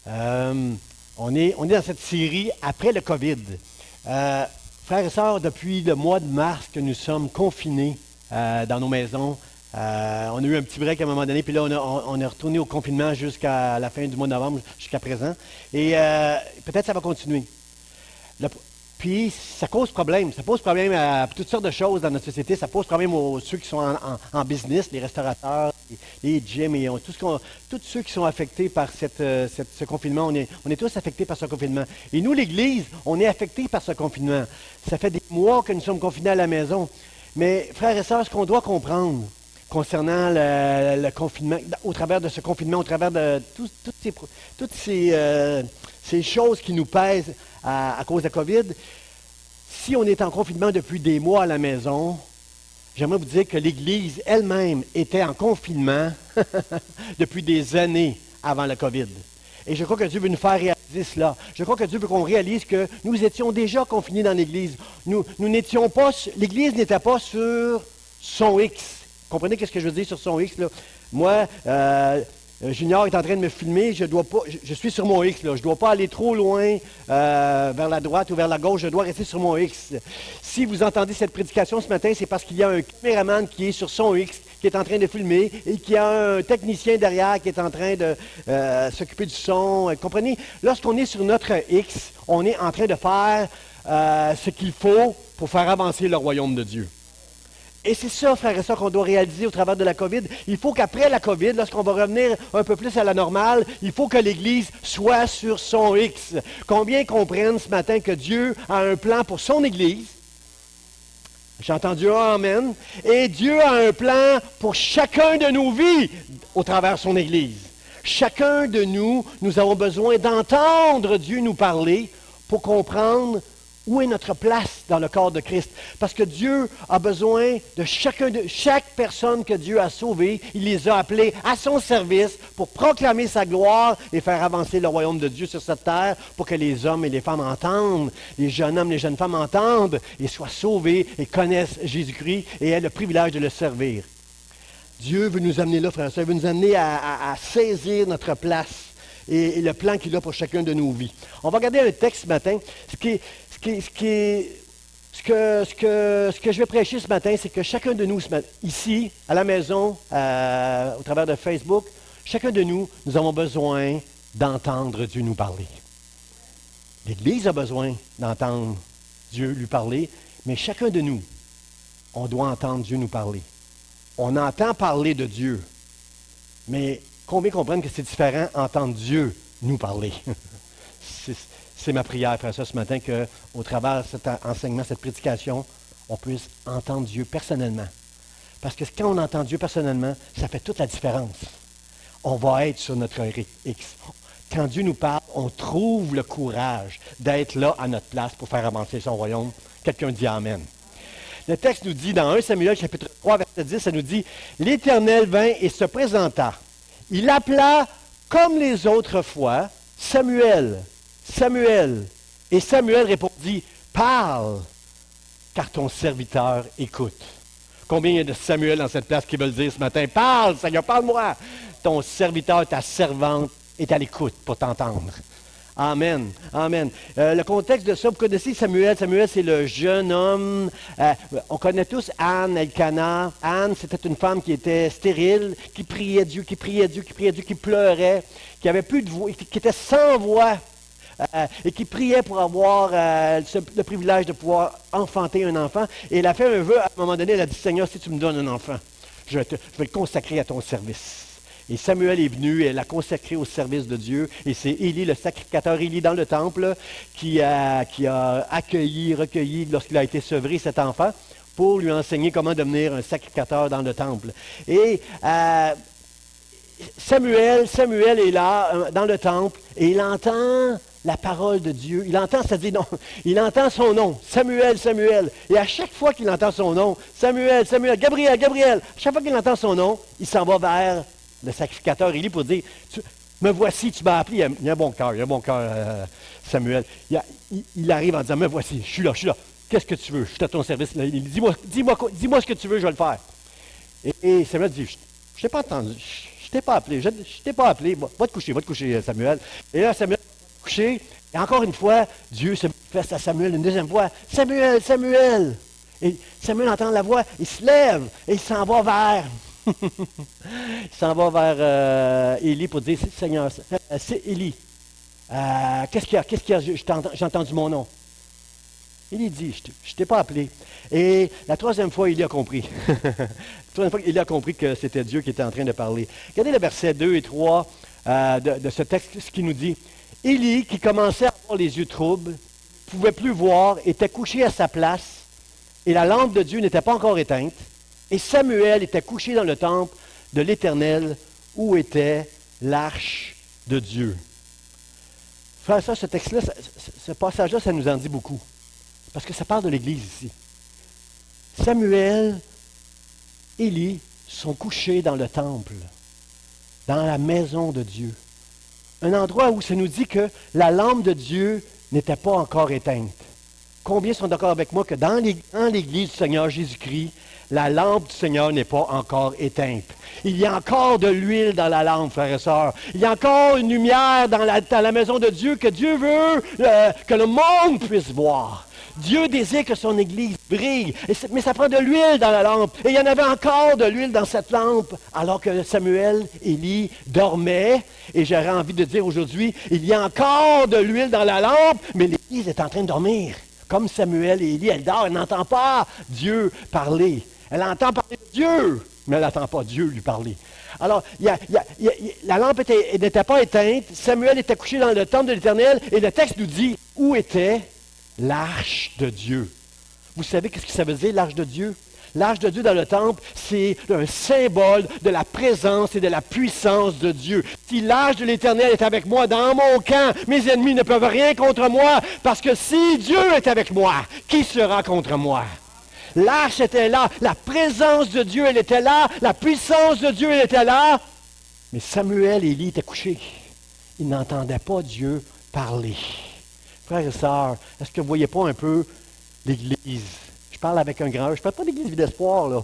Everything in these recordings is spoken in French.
On est dans cette série après le COVID. Frères et sœurs, depuis le mois de mars que nous sommes confinés dans nos maisons, on a eu un petit break à un moment donné, puis là, on est retourné au confinement jusqu'à la fin du mois de novembre, jusqu'à présent. Et peut-être ça va continuer. Puis, ça cause problème. Ça pose problème à toutes sortes de choses dans notre société. Ça pose problème aux ceux qui sont en business, les restaurateurs, les gyms, et tous ceux qui sont affectés par ce confinement. On est tous affectés par ce confinement. Et nous, l'Église, on est affectés par ce confinement. Ça fait des mois que nous sommes confinés à la maison. Mais, frères et sœurs, ce qu'on doit comprendre concernant le confinement, au travers de ce confinement, au travers de toutes ces choses qui nous pèsent à cause de la COVID, si on est en confinement depuis des mois à la maison, j'aimerais vous dire que l'Église elle-même était en confinement depuis des années avant la COVID. Et je crois que Dieu veut nous faire réaliser cela. Je crois que Dieu veut qu'on réalise que nous étions déjà confinés dans l'Église. L'Église n'était pas sur son X. Comprenez ce que je veux dire sur son X, là? Moi, Junior est en train de me filmer, je suis sur mon X, là. Je ne dois pas aller trop loin vers la droite ou vers la gauche, je dois rester sur mon X. Si vous entendez cette prédication ce matin, c'est parce qu'il y a un caméraman qui est sur son X, qui est en train de filmer, et qu'il y a un technicien derrière qui est en train de s'occuper du son. Comprenez? Lorsqu'on est sur notre X, on est en train de faire ce qu'il faut pour faire avancer le royaume de Dieu. Et c'est ça, frères et sœurs, qu'on doit réaliser au travers de la COVID. Il faut qu'après la COVID, lorsqu'on va revenir un peu plus à la normale, il faut que l'Église soit sur son X. Combien comprennent ce matin que Dieu a un plan pour son Église? J'ai entendu un Amen. Et Dieu a un plan pour chacun de nos vies au travers de son Église. Chacun de nous, nous avons besoin d'entendre Dieu nous parler pour comprendre où est notre place dans le corps de Christ? Parce que Dieu a besoin de chaque personne que Dieu a sauvée. Il les a appelés à son service pour proclamer sa gloire et faire avancer le royaume de Dieu sur cette terre pour que les hommes et les femmes entendent, les jeunes hommes, les jeunes femmes entendent et soient sauvés et connaissent Jésus-Christ et aient le privilège de le servir. Dieu veut nous amener là, frères et sœurs, il veut nous amener à saisir notre place et le plan qu'il a pour chacun de nos vies. On va regarder un texte ce matin. Ce que je vais prêcher ce matin, c'est que chacun de nous, ici, à la maison, au travers de Facebook, chacun de nous, nous avons besoin d'entendre Dieu nous parler. L'Église a besoin d'entendre Dieu lui parler, mais chacun de nous, on doit entendre Dieu nous parler. On entend parler de Dieu, mais combien comprennent que c'est différent entendre Dieu nous parler? C'est ma prière, frère, ça, ce matin, qu'au travers de cet enseignement, cette prédication, on puisse entendre Dieu personnellement. Parce que quand on entend Dieu personnellement, ça fait toute la différence. On va être sur notre X. Quand Dieu nous parle, on trouve le courage d'être là à notre place pour faire avancer son royaume. Quelqu'un dit Amen. Le texte nous dit, dans 1 Samuel, chapitre 3, verset 10, ça nous dit « L'Éternel vint et se présenta. Il appela, comme les autres fois, Samuel. Samuel. Et Samuel répondit, parle, car ton serviteur écoute. Combien il y a de Samuel dans cette place qui veulent dire ce matin, parle, Seigneur, parle-moi. Ton serviteur, ta servante est à l'écoute pour t'entendre. Amen. Amen. Le contexte de ça, vous connaissez Samuel. Samuel, c'est le jeune homme. On connaît tous Anne, Elkanah. Anne, c'était une femme qui était stérile, qui priait Dieu, qui pleurait, qui avait plus de voix, qui était sans voix. Et qui priait pour avoir le privilège de pouvoir enfanter un enfant. Et elle a fait un vœu, à un moment donné, elle a dit, Seigneur, si tu me donnes un enfant, je vais le consacrer à ton service. Et Samuel est venu, et elle l'a consacré au service de Dieu. Et c'est Élie, le sacrificateur Élie dans le temple, qui a recueilli, lorsqu'il a été sevré, cet enfant, pour lui enseigner comment devenir un sacrificateur dans le temple. Et Samuel est là, dans le temple, et il entend la parole de Dieu. Il entend son nom, Samuel, Samuel. Et à chaque fois qu'il entend son nom, Samuel, Samuel, Gabriel, Gabriel, à chaque fois qu'il entend son nom, il s'en va vers le sacrificateur Élie pour dire, me voici, tu m'as appelé. Il a un bon cœur, Samuel. Il arrive en disant, me voici, je suis là. Qu'est-ce que tu veux? Je suis à ton service. Il dit, dis-moi ce que tu veux, je vais le faire. Et Samuel dit, je t'ai pas entendu. t'ai pas appelé, je t'ai pas appelé, va te coucher, Samuel. Et là, Samuel va se coucher, et encore une fois, Dieu se manifeste à Samuel une deuxième fois. Samuel, Samuel! Et Samuel entend la voix, il se lève, et il s'en va vers... il s'en va vers Élie pour dire, Seigneur, c'est Élie. Qu'est-ce qu'il y a? J'ai entendu mon nom. Élie dit, je ne t'ai pas appelé. Et la troisième fois, Élie a compris. La troisième fois, Élie a compris que c'était Dieu qui était en train de parler. Regardez le verset 2 et 3 de ce texte, ce qui nous dit. Élie, qui commençait à avoir les yeux troubles, ne pouvait plus voir, était couché à sa place, et la lampe de Dieu n'était pas encore éteinte. Et Samuel était couché dans le temple de l'Éternel, où était l'arche de Dieu. Frère, ce texte-là, ce passage-là, ça nous en dit beaucoup. Parce que ça parle de l'Église ici. Samuel, Élie sont couchés dans le temple, dans la maison de Dieu. Un endroit où ça nous dit que la lampe de Dieu n'était pas encore éteinte. Combien sont d'accord avec moi que dans l'Église du Seigneur Jésus-Christ, la lampe du Seigneur n'est pas encore éteinte. Il y a encore de l'huile dans la lampe, frères et sœurs. Il y a encore une lumière dans la maison de Dieu que Dieu veut que le monde puisse voir. Dieu désire que son Église brille, mais ça prend de l'huile dans la lampe. Et il y en avait encore de l'huile dans cette lampe, alors que Samuel, Élie dormaient. Et j'aurais envie de dire aujourd'hui, il y a encore de l'huile dans la lampe, mais l'Église est en train de dormir. Comme Samuel et Élie, elle dort, elle n'entend pas Dieu parler. Elle entend parler de Dieu, mais elle n'entend pas Dieu lui parler. Alors, la lampe n'était pas éteinte, Samuel était couché dans le temple de l'Éternel, et le texte nous dit où était l'arche de Dieu. Vous savez qu'est-ce que ça veut dire, l'arche de Dieu? L'arche de Dieu dans le temple, c'est un symbole de la présence et de la puissance de Dieu. Si l'arche de l'Éternel est avec moi dans mon camp, mes ennemis ne peuvent rien contre moi, parce que si Dieu est avec moi, qui sera contre moi? L'arche était là, la présence de Dieu, elle était là, la puissance de Dieu, elle était là. Mais Samuel et Élie étaient couchés. Ils n'entendaient pas Dieu parler. Frères et sœurs, est-ce que vous ne voyez pas un peu l'Église? Je parle avec un grand E. Je ne parle pas d'Église Vie d'Espoir, là.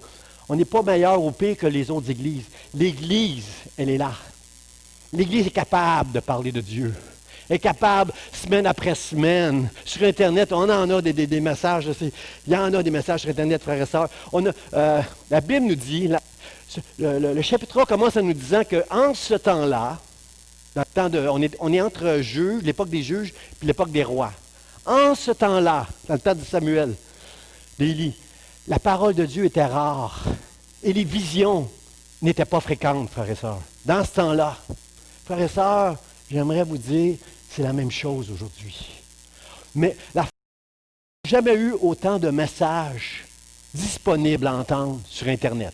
On n'est pas meilleur ou pire que les autres églises. L'Église, elle est là. L'Église est capable de parler de Dieu. Elle est capable, semaine après semaine, sur Internet, on en a des messages. Il y en a des messages sur Internet, frères et sœurs. La Bible nous dit, le chapitre 3 commence en nous disant qu'en ce temps-là, dans le temps on est entre juges, l'époque des juges, puis l'époque des rois. En ce temps-là, dans le temps de Samuel, d'Élie, la parole de Dieu était rare et les visions n'étaient pas fréquentes, frères et sœurs. Dans ce temps-là, frères et sœurs, j'aimerais vous dire, c'est la même chose aujourd'hui. Mais il n'y a jamais eu autant de messages disponibles à entendre sur Internet.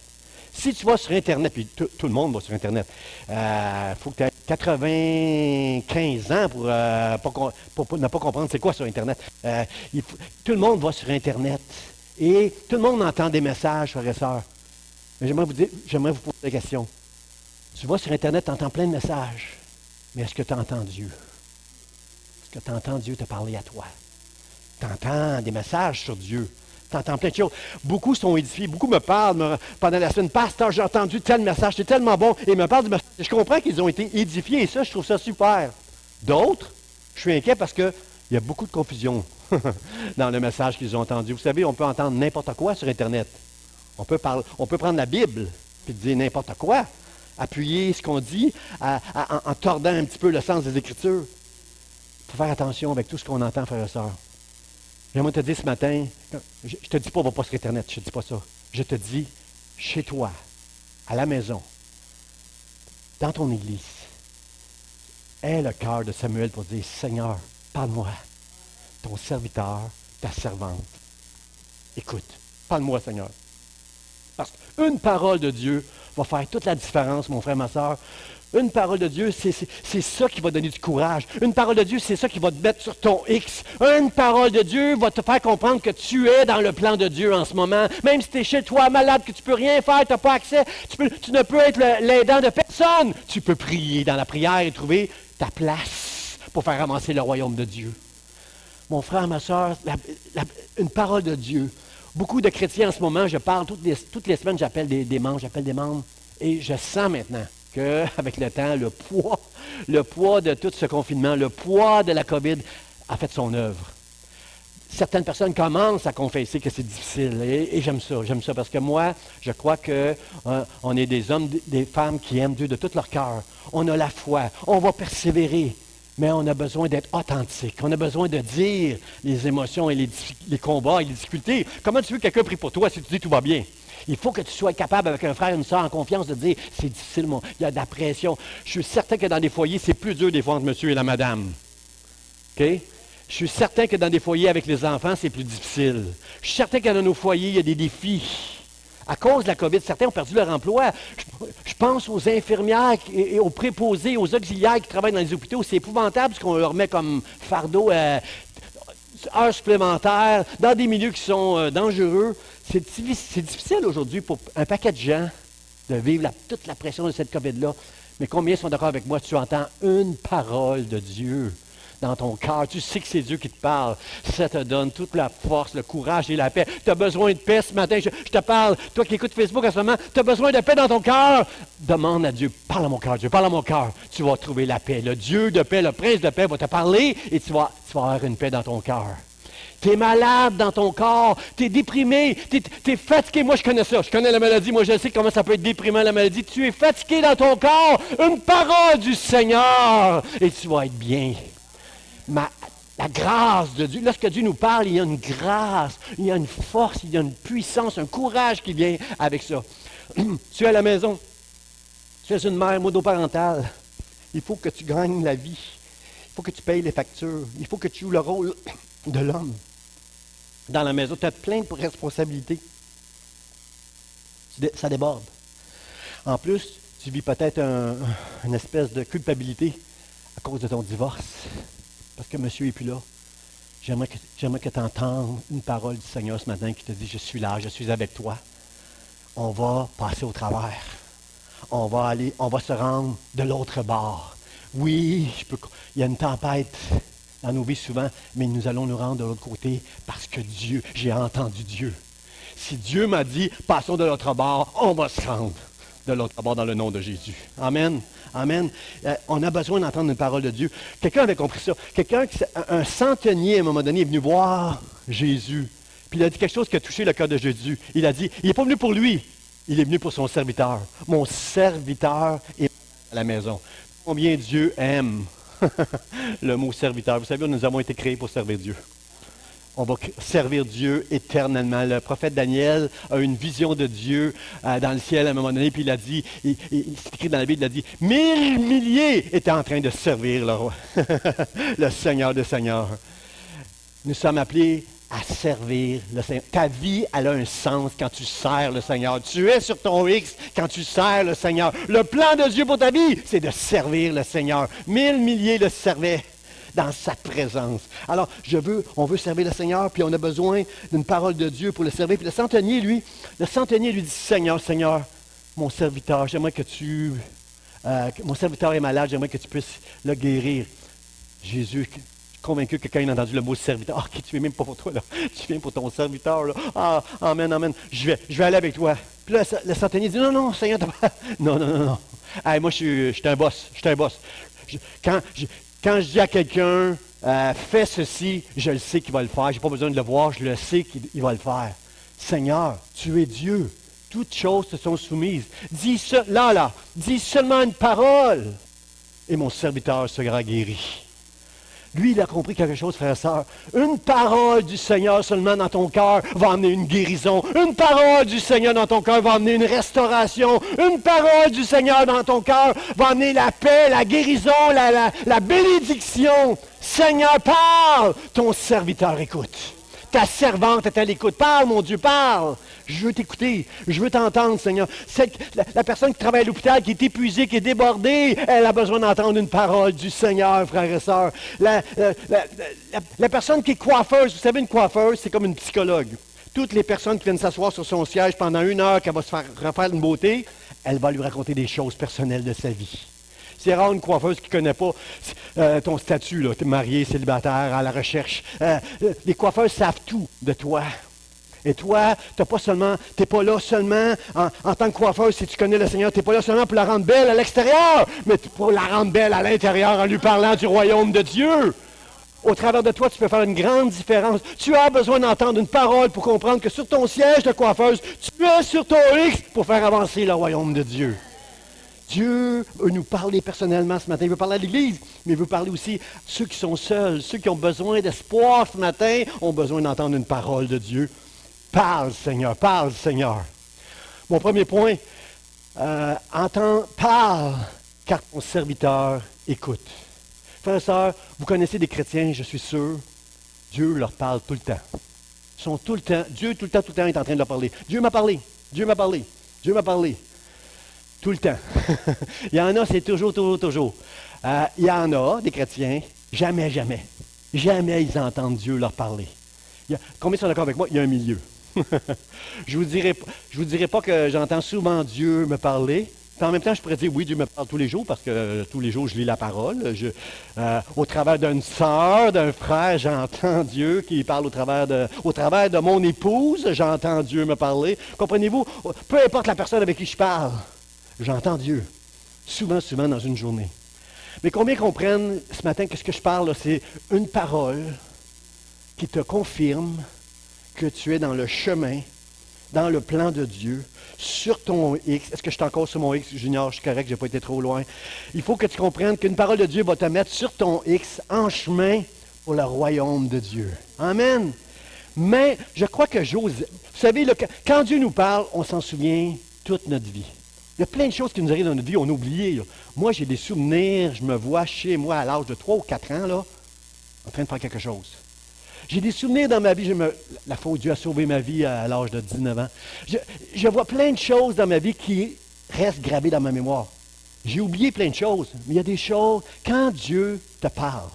Si tu vas sur Internet, puis tout le monde va sur Internet, il faut que tu aies 95 ans pour ne pas comprendre c'est quoi sur Internet. Tout le monde va sur Internet et tout le monde entend des messages, frères et sœurs. Mais j'aimerais vous poser la question. Tu vas sur Internet, tu entends plein de messages, mais est-ce que tu entends Dieu? Est-ce que tu entends Dieu te parler à toi? Tu entends des messages sur Dieu. Tu entends plein de choses. Beaucoup sont édifiés. Beaucoup me parlent pendant la semaine. Pasteur, j'ai entendu tel message, c'est tellement bon. Et ils me parlent du message. Je comprends qu'ils ont été édifiés et ça, je trouve ça super. D'autres, je suis inquiet parce qu'il y a beaucoup de confusion dans le message qu'ils ont entendu. Vous savez, on peut entendre n'importe quoi sur Internet. On peut prendre la Bible et dire n'importe quoi. Appuyer ce qu'on dit en tordant un petit peu le sens des Écritures. Il faut faire attention avec tout ce qu'on entend, frères et sœurs. J'aimerais te dire ce matin, je ne te dis pas, va pas sur Internet, je ne te dis pas ça. Je te dis, chez toi, à la maison, dans ton église, aie le cœur de Samuel pour dire, Seigneur, parle-moi, ton serviteur, ta servante. Écoute, parle-moi, Seigneur. Parce qu'une parole de Dieu va faire toute la différence, mon frère, ma soeur. Une parole de Dieu, c'est ça qui va donner du courage. Une parole de Dieu, c'est ça qui va te mettre sur ton X. Une parole de Dieu va te faire comprendre que tu es dans le plan de Dieu en ce moment. Même si tu es chez toi, malade, que tu ne peux rien faire, tu n'as pas accès, tu ne peux être l'aidant de personne. Tu peux prier dans la prière et trouver ta place pour faire avancer le royaume de Dieu. Mon frère, ma soeur, une parole de Dieu. Beaucoup de chrétiens en ce moment, je parle toutes les semaines, j'appelle des membres, et je sens maintenant qu'avec le temps, le poids de tout ce confinement, le poids de la COVID a fait son œuvre. Certaines personnes commencent à confesser que c'est difficile. Et j'aime ça parce que moi, je crois qu'on est des hommes, des femmes qui aiment Dieu de tout leur cœur. On a la foi, on va persévérer, mais on a besoin d'être authentique. On a besoin de dire les émotions et les combats et les difficultés. Comment tu veux que quelqu'un prie pour toi si tu dis tout va bien? Il faut que tu sois capable avec un frère et une soeur en confiance de dire c'est difficile, il y a de la pression. Je suis certain que dans des foyers, c'est plus dur des fois entre monsieur et la madame. OK? Je suis certain que dans des foyers avec les enfants, c'est plus difficile. Je suis certain que dans nos foyers, il y a des défis. À cause de la COVID, certains ont perdu leur emploi. Je pense aux infirmières et aux préposés, aux auxiliaires qui travaillent dans les hôpitaux. C'est épouvantable ce qu'on leur met comme fardeau, heures supplémentaires, dans des milieux qui sont dangereux. C'est difficile aujourd'hui pour un paquet de gens de vivre toute la pression de cette COVID-là. Mais combien sont d'accord avec moi? Tu entends une parole de Dieu dans ton cœur. Tu sais que c'est Dieu qui te parle. Ça te donne toute la force, le courage et la paix. Tu as besoin de paix ce matin. Je te parle. Toi qui écoutes Facebook en ce moment, tu as besoin de paix dans ton cœur. Demande à Dieu, parle à mon cœur, Dieu, parle à mon cœur. Tu vas trouver la paix. Le Dieu de paix, le prince de paix va te parler et tu vas avoir une paix dans ton cœur. Tu es malade dans ton corps, tu es déprimé, tu es fatigué. Moi, je connais ça. Je connais la maladie. Moi, je sais comment ça peut être déprimant, la maladie. Tu es fatigué dans ton corps. Une parole du Seigneur et tu vas être bien. La grâce de Dieu, lorsque Dieu nous parle, il y a une grâce, il y a une force, il y a une puissance, un courage qui vient avec ça. Tu es à la maison, tu es une mère monoparentale, il faut que tu gagnes la vie, il faut que tu payes les factures, il faut que tu joues le rôle de l'homme. Dans la maison, tu as plein de responsabilités. Ça déborde. En plus, tu vis peut-être une espèce de culpabilité à cause de ton divorce. Parce que monsieur n'est plus là. J'aimerais que tu entendes une parole du Seigneur ce matin qui te dit, je suis là, je suis avec toi. On va passer au travers. On va se rendre de l'autre bord. Oui, il y a une tempête dans nos vies souvent, mais nous allons nous rendre de l'autre côté parce que Dieu, j'ai entendu Dieu. Si Dieu m'a dit, passons de l'autre bord, on va se rendre de l'autre bord dans le nom de Jésus. Amen. Amen. On a besoin d'entendre une parole de Dieu. Quelqu'un avait compris ça. Un centenier, à un moment donné, est venu voir Jésus. Puis il a dit quelque chose qui a touché le cœur de Jésus. Il a dit, il n'est pas venu pour lui, il est venu pour son serviteur. Mon serviteur est à la maison. Combien Dieu aime le mot serviteur. Vous savez, nous avons été créés pour servir Dieu. On va servir Dieu éternellement. Le prophète Daniel a une vision de Dieu dans le ciel à un moment donné, puis il a dit, c'est écrit dans la Bible, il a dit, 1000 milliers étaient en train de servir le roi, le Seigneur des Seigneurs. Nous sommes appelés à servir le Seigneur. Ta vie, elle a un sens quand tu sers le Seigneur. Tu es sur ton X quand tu sers le Seigneur. Le plan de Dieu pour ta vie, c'est de servir le Seigneur. 1000 milliers le servaient dans sa présence. Alors, on veut servir le Seigneur, puis on a besoin d'une parole de Dieu pour le servir. Puis le centenier lui dit, Seigneur, mon serviteur, j'aimerais que mon serviteur est malade, j'aimerais que tu puisses le guérir. Jésus, convaincu que quand il a entendu le mot serviteur, ok, tu viens même pas pour toi, là, tu viens pour ton serviteur, là. Ah, amen, je vais aller avec toi. Puis là, le centenier dit, non, Seigneur, non. Hey, moi, je suis un boss, Quand je dis à quelqu'un, fais ceci, je le sais qu'il va le faire. Je n'ai pas besoin de le voir, je le sais qu'il va le faire. Seigneur, tu es Dieu. Toutes choses te sont soumises. Dis seulement une parole, et mon serviteur sera guéri. Lui, il a compris quelque chose, frère et sœur. Une parole du Seigneur seulement dans ton cœur va amener une guérison. Une parole du Seigneur dans ton cœur va amener une restauration. Une parole du Seigneur dans ton cœur va amener la paix, la guérison, la bénédiction. Seigneur, parle! Ton serviteur écoute. Ta servante est à l'écoute. Parle, mon Dieu, parle! Je veux t'écouter. Je veux t'entendre, Seigneur. La personne qui travaille à l'hôpital, qui est épuisée, qui est débordée, elle a besoin d'entendre une parole du Seigneur, frères et sœurs. La personne qui est coiffeuse, vous savez, une coiffeuse, c'est comme une psychologue. Toutes les personnes qui viennent s'asseoir sur son siège pendant 1 heure, qu'elle va se faire refaire une beauté, elle va lui raconter des choses personnelles de sa vie. C'est rare une coiffeuse qui ne connaît pas ton statut, là. Tu es marié, célibataire, à la recherche. Les coiffeurs savent tout de toi. Et toi, t'es pas là seulement en tant que coiffeuse, si tu connais le Seigneur, tu n'es pas là seulement pour la rendre belle à l'extérieur, mais pour la rendre belle à l'intérieur en lui parlant du royaume de Dieu. Au travers de toi, tu peux faire une grande différence. Tu as besoin d'entendre une parole pour comprendre que sur ton siège de coiffeuse, tu es sur ton X pour faire avancer le royaume de Dieu. Dieu veut nous parler personnellement ce matin. Il veut parler à l'Église, mais il veut parler aussi à ceux qui sont seuls, ceux qui ont besoin d'espoir ce matin, ont besoin d'entendre une parole de Dieu. Parle, Seigneur, parle, Seigneur. Mon premier point, parle, car ton serviteur écoute. Frères et sœurs, vous connaissez des chrétiens, je suis sûr, Dieu leur parle tout le temps. Ils sont tout le temps, Dieu tout le temps est en train de leur parler. Dieu m'a parlé, Dieu m'a parlé, Dieu m'a parlé. Tout le temps. Il y en a, c'est toujours. Il y en a, des chrétiens, jamais ils entendent Dieu leur parler. Combien sont d'accord avec moi? Il y a un milieu. Je vous dirai pas que j'entends souvent Dieu me parler. Puis en même temps, je pourrais dire, oui, Dieu me parle tous les jours, parce que tous les jours, je lis la parole. Au travers d'une sœur, d'un frère, j'entends Dieu qui parle au travers de mon épouse, j'entends Dieu me parler. Comprenez-vous? Peu importe la personne avec qui je parle, j'entends Dieu. Souvent dans une journée. Mais combien comprennent ce matin que ce que je parle, là, c'est une parole qui te confirme que tu es dans le chemin, dans le plan de Dieu, sur ton X. Est-ce que je suis encore sur mon X, Junior? Je suis correct, je n'ai pas été trop loin. Il faut que tu comprennes qu'une parole de Dieu va te mettre sur ton X en chemin pour le royaume de Dieu. Amen. Mais je crois que Joseph, vous savez, là, quand Dieu nous parle, on s'en souvient toute notre vie. Il y a plein de choses qui nous arrivent dans notre vie, on a oublié. Là. Moi, j'ai des souvenirs, je me vois chez moi à l'âge de 3 ou 4 ans, là, en train de faire quelque chose. J'ai des souvenirs dans ma vie, la faute, Dieu a sauvé ma vie à l'âge de 19 ans. Je vois plein de choses dans ma vie qui restent gravées dans ma mémoire. J'ai oublié plein de choses, mais il y a des choses, quand Dieu te parle,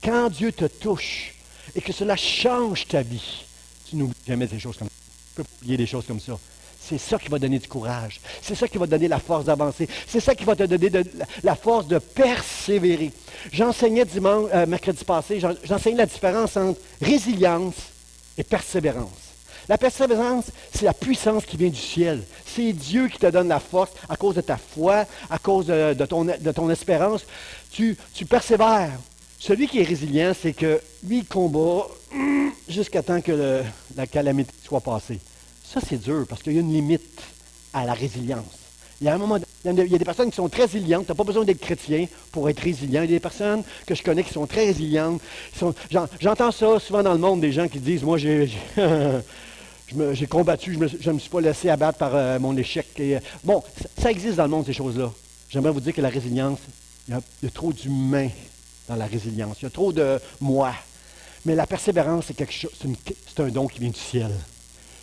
quand Dieu te touche, et que cela change ta vie, tu n'oublies jamais des choses comme ça. Tu peux pas oublier des choses comme ça. C'est ça qui va donner du courage. C'est ça qui va te donner la force d'avancer. C'est ça qui va te donner la force de persévérer. J'enseignais mercredi passé, j'enseignais la différence entre résilience et persévérance. La persévérance, c'est la puissance qui vient du ciel. C'est Dieu qui te donne la force à cause de ta foi, à cause de ton espérance. Tu persévères. Celui qui est résilient, c'est que lui, il combat jusqu'à temps que la calamité soit passée. Ça, c'est dur, parce qu'il y a une limite à la résilience. Il y a des personnes qui sont très résilientes. Tu n'as pas besoin d'être chrétien pour être résilient. Il y a des personnes que je connais qui sont très résilientes. J'entends ça souvent dans le monde, des gens qui disent, moi, j'ai combattu, je ne me suis pas laissé abattre par mon échec. Bon, ça existe dans le monde, ces choses-là. J'aimerais vous dire que la résilience, il y a trop d'humains dans la résilience. Il y a trop de moi. Mais la persévérance, c'est quelque chose, c'est un don qui vient du ciel.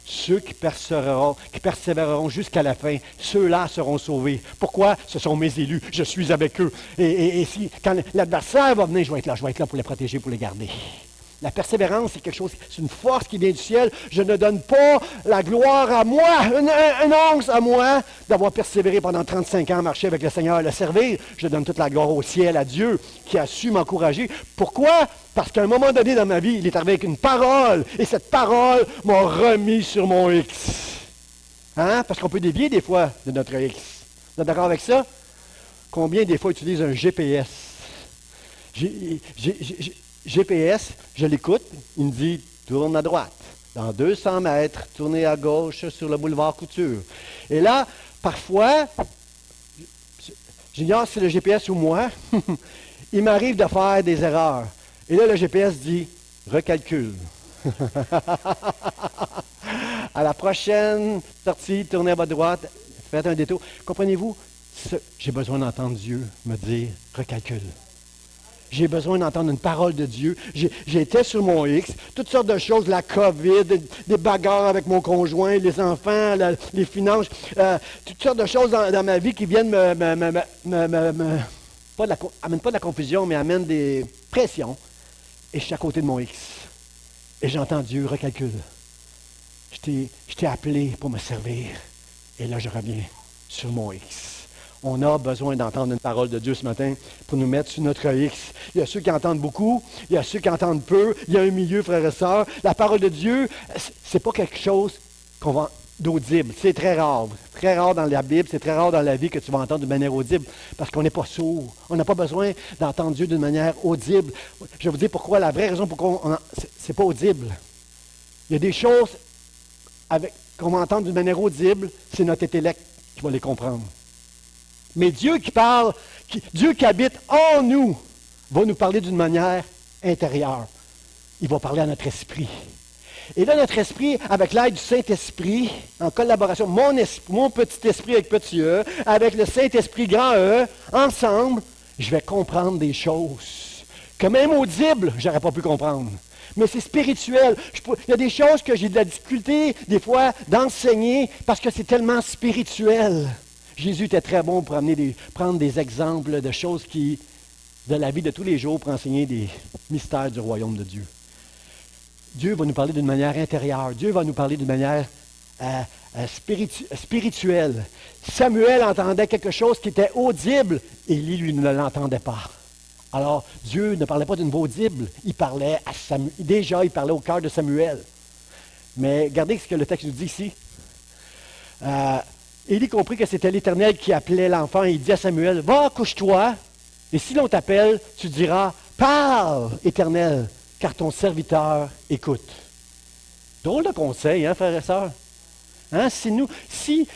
Ceux qui persévéreront jusqu'à la fin, ceux-là seront sauvés. Pourquoi? Ce sont mes élus. Je suis avec eux. Et quand l'adversaire va venir, je vais être là pour les protéger, pour les garder. La persévérance, c'est quelque chose, c'est une force qui vient du ciel. Je ne donne pas la gloire à moi, une once à moi, d'avoir persévéré pendant 35 ans à marcher avec le Seigneur et le servir. Je donne toute la gloire au ciel, à Dieu, qui a su m'encourager. Pourquoi? Parce qu'à un moment donné dans ma vie, il est arrivé avec une parole, et cette parole m'a remis sur mon X. Hein? Parce qu'on peut dévier des fois de notre X. Vous êtes d'accord avec ça? Combien des fois utilisent un GPS? GPS, je l'écoute, il me dit « tourne à droite ». Dans 200 mètres, tournez à gauche sur le boulevard Couture. Et là, parfois, j'ignore si c'est le GPS ou moi, il m'arrive de faire des erreurs. Et là, le GPS dit « recalcule ». À la prochaine sortie, tournez à votre droite, faites un détour. Comprenez-vous? J'ai besoin d'entendre Dieu me dire « recalcule ». J'ai besoin d'entendre une parole de Dieu. J'étais sur mon X, toutes sortes de choses, la COVID, des bagarres avec mon conjoint, les enfants, les finances, toutes sortes de choses dans ma vie qui viennent amènent pas de la confusion, mais amènent des pressions. Et je suis à côté de mon X. Et j'entends Dieu, recalcule. Je t'ai appelé pour me servir. Et là, je reviens sur mon X. On a besoin d'entendre une parole de Dieu ce matin pour nous mettre sur notre X. Il y a ceux qui entendent beaucoup, il y a ceux qui entendent peu, il y a un milieu, frères et sœurs. La parole de Dieu, c'est pas quelque chose d'audible. C'est très rare. Très rare dans la Bible, c'est très rare dans la vie que tu vas entendre de manière audible, parce qu'on n'est pas sourd. On n'a pas besoin d'entendre Dieu d'une manière audible. Je vais vous dire pourquoi. La vraie raison pourquoi c'est pas audible. Il y a des choses qu'on va entendre d'une manière audible, c'est notre intellect qui va les comprendre. Mais Dieu qui parle, Dieu qui habite en nous, va nous parler d'une manière intérieure. Il va parler à notre esprit. Et là, notre esprit, avec l'aide du Saint-Esprit, en collaboration, mon petit esprit avec petit e, avec le Saint-Esprit grand E, ensemble, je vais comprendre des choses que même audible, je n'aurais pas pu comprendre. Mais c'est spirituel. Il y a des choses que j'ai de la difficulté, des fois, d'enseigner parce que c'est tellement spirituel. Jésus était très bon pour prendre des exemples de choses de la vie de tous les jours, pour enseigner des mystères du royaume de Dieu. Dieu va nous parler d'une manière intérieure. Dieu va nous parler d'une manière spirituelle. Samuel entendait quelque chose qui était audible, et Élie, lui, ne l'entendait pas. Alors, Dieu ne parlait pas d'une voix audible, il parlait à Samuel. Déjà, il parlait au cœur de Samuel. Mais regardez ce que le texte nous dit ici. Élie comprit que c'était l'Éternel qui appelait l'enfant, et il dit à Samuel, « Va, couche-toi, et si l'on t'appelle, tu diras, « Parle, Éternel, car ton serviteur écoute. » Drôle de conseil, hein, frères et sœurs? Hein, si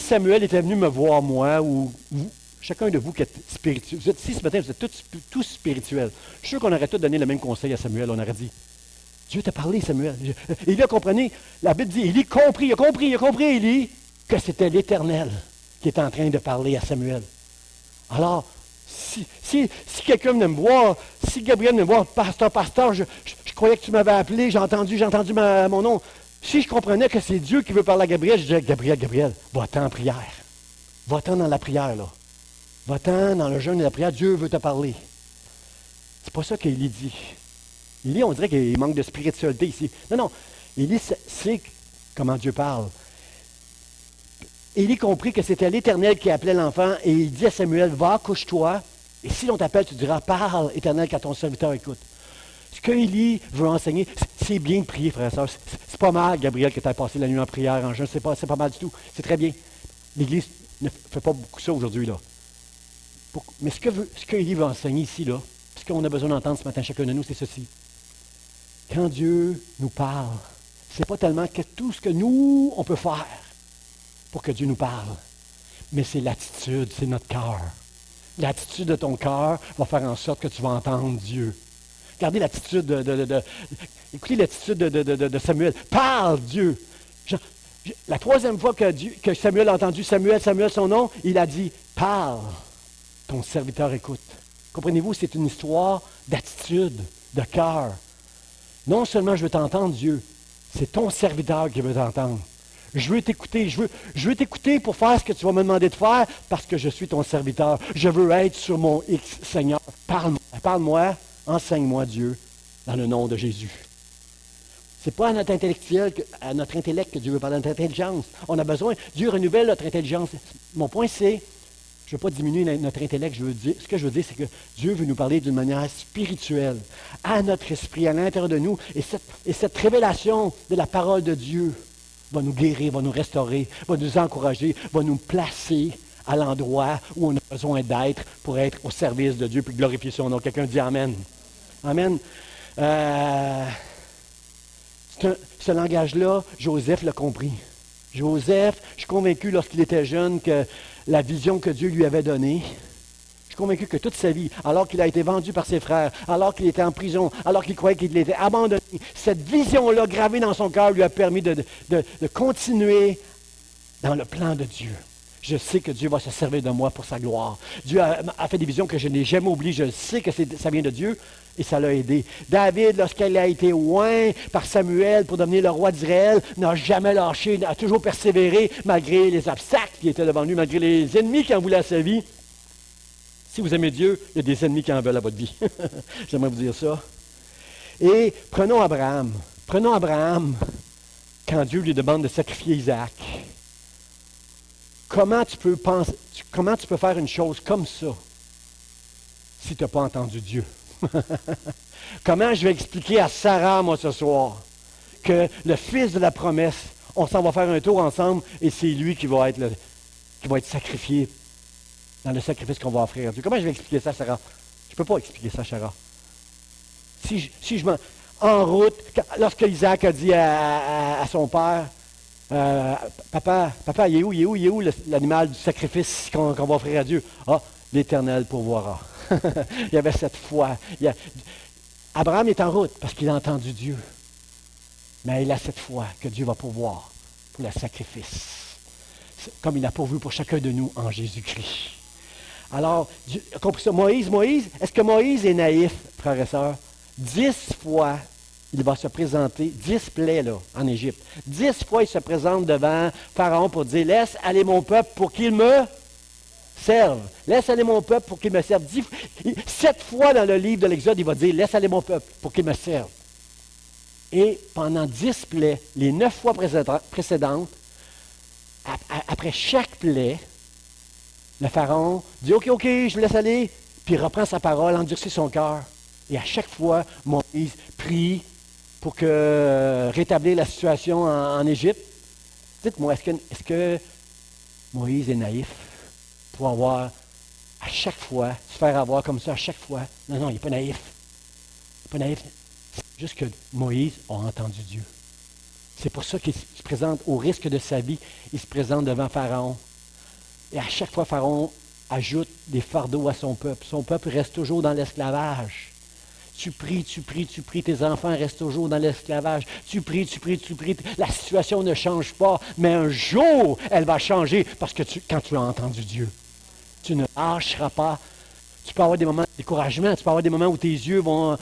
Samuel était venu me voir, moi, ou vous, chacun de vous qui êtes spirituel, vous êtes ici ce matin, vous êtes tous spirituels. Je suis sûr qu'on aurait tous donné le même conseil à Samuel. On aurait dit, Dieu t'a parlé, Samuel. Élie a compris, la Bible dit, Élie il a compris, Élie, que c'était l'Éternel qui était en train de parler à Samuel. Alors, si quelqu'un venait me voir, si Gabriel venait me voir, pasteur, je croyais que tu m'avais appelé, j'ai entendu mon nom. Si je comprenais que c'est Dieu qui veut parler à Gabriel, je disais, Gabriel, va-t'en en prière. Va-t'en dans la prière, là. Va-t'en dans le jeûne et la prière, Dieu veut te parler. C'est pas ça qu'Élie dit. Élie, on dirait qu'il manque de spiritualité ici. Non, Élie sait comment Dieu parle. Élie comprit que c'était l'Éternel qui appelait l'enfant, et il dit à Samuel, va, couche-toi, et si l'on t'appelle, tu diras, parle, Éternel, car ton serviteur écoute. Ce que Élie veut enseigner, c'est bien de prier, frère et sœur. C'est pas mal, Gabriel, que tu aies passé la nuit en prière, en jeûne, c'est pas mal du tout. C'est très bien. L'Église ne fait pas beaucoup ça aujourd'hui, là. Mais ce que Élie veut enseigner ici, là, ce qu'on a besoin d'entendre ce matin, chacun de nous, c'est ceci. Quand Dieu nous parle, c'est pas tellement que tout ce que nous, on peut faire pour que Dieu nous parle, mais c'est l'attitude, c'est notre cœur. L'attitude de ton cœur va faire en sorte que tu vas entendre Dieu. Regardez l'attitude écoutez l'attitude de Samuel. Parle, Dieu! La troisième fois que Samuel a entendu Samuel, son nom, il a dit, parle, ton serviteur écoute. Comprenez-vous, c'est une histoire d'attitude, de cœur. Non seulement je veux t'entendre, Dieu, c'est ton serviteur qui veut t'entendre. Je veux t'écouter, je veux t'écouter pour faire ce que tu vas me demander de faire parce que je suis ton serviteur. Je veux être sur mon X, Seigneur. Parle-moi, enseigne-moi, Dieu, dans le nom de Jésus. Ce n'est pas à notre intellect que Dieu veut parler, à notre intelligence. On a besoin, Dieu renouvelle notre intelligence. Mon point, c'est, je ne veux pas diminuer notre intellect, ce que je veux dire, c'est que Dieu veut nous parler d'une manière spirituelle, à notre esprit, à l'intérieur de nous. Et cette révélation de la parole de Dieu va nous guérir, va nous restaurer, va nous encourager, va nous placer à l'endroit où on a besoin d'être pour être au service de Dieu puis glorifier son nom. Quelqu'un dit Amen. Amen. Ce langage-là, Joseph l'a compris. Joseph, je suis convaincu lorsqu'il était jeune que la vision que Dieu lui avait donnée, je suis convaincu que toute sa vie, alors qu'il a été vendu par ses frères, alors qu'il était en prison, alors qu'il croyait qu'il était abandonné, cette vision-là gravée dans son cœur lui a permis de continuer dans le plan de Dieu. Je sais que Dieu va se servir de moi pour sa gloire. Dieu a fait des visions que je n'ai jamais oubliées. Je sais que ça vient de Dieu et ça l'a aidé. David, lorsqu'il a été oint par Samuel pour devenir le roi d'Israël, n'a jamais lâché, a toujours persévéré malgré les obstacles qui étaient devant lui, malgré les ennemis qui en voulaient à sa vie. Si vous aimez Dieu, il y a des ennemis qui en veulent à votre vie. J'aimerais vous dire ça. Et prenons Abraham. Quand Dieu lui demande de sacrifier Isaac. Comment tu peux penser, comment tu peux faire une chose comme ça si tu n'as pas entendu Dieu? Comment je vais expliquer à Sarah, moi, ce soir, que le fils de la promesse, on s'en va faire un tour ensemble et c'est lui qui va être sacrifié dans le sacrifice qu'on va offrir à Dieu. Comment je vais expliquer ça à Sarah? Je ne peux pas expliquer ça à Sarah. Si je m'en... En route, lorsque Isaac a dit à son père, papa, il est où l'animal du sacrifice qu'on va offrir à Dieu? Ah, l'Éternel pourvoira. Il y avait cette foi. Abraham est en route parce qu'il a entendu Dieu. Mais il a cette foi que Dieu va pourvoir pour le sacrifice. Comme il a pourvu pour chacun de nous en Jésus-Christ. Alors, Dieu a compris ça. Moïse, est-ce que Moïse est naïf, frères et sœurs? 10 fois, il va se présenter, 10 plaies là, en Égypte. 10 fois, il se présente devant Pharaon pour dire, laisse aller mon peuple pour qu'il me serve. Laisse aller mon peuple pour qu'il me serve. 7 fois dans le livre de l'Exode, il va dire, laisse aller mon peuple pour qu'il me serve. Et pendant 10 plaies, les 9 fois précédentes, après chaque plaie, le Pharaon dit, OK, je vous laisse aller, puis il reprend sa parole, endurcit son cœur. Et à chaque fois, Moïse prie pour rétablir la situation en Égypte. Dites-moi, est-ce que Moïse est naïf pour avoir, à chaque fois, se faire avoir comme ça à chaque fois? Non, il n'est pas naïf. Il n'est pas naïf. C'est juste que Moïse a entendu Dieu. C'est pour ça qu'il se présente au risque de sa vie. Il se présente devant Pharaon. Et à chaque fois, Pharaon ajoute des fardeaux à son peuple. Son peuple reste toujours dans l'esclavage. Tu pries, tes enfants restent toujours dans l'esclavage. Tu pries. La situation ne change pas, mais un jour, elle va changer parce que quand tu as entendu Dieu, tu ne lâcheras pas. Tu peux avoir des moments de découragement, tu peux avoir des moments où tes yeux vont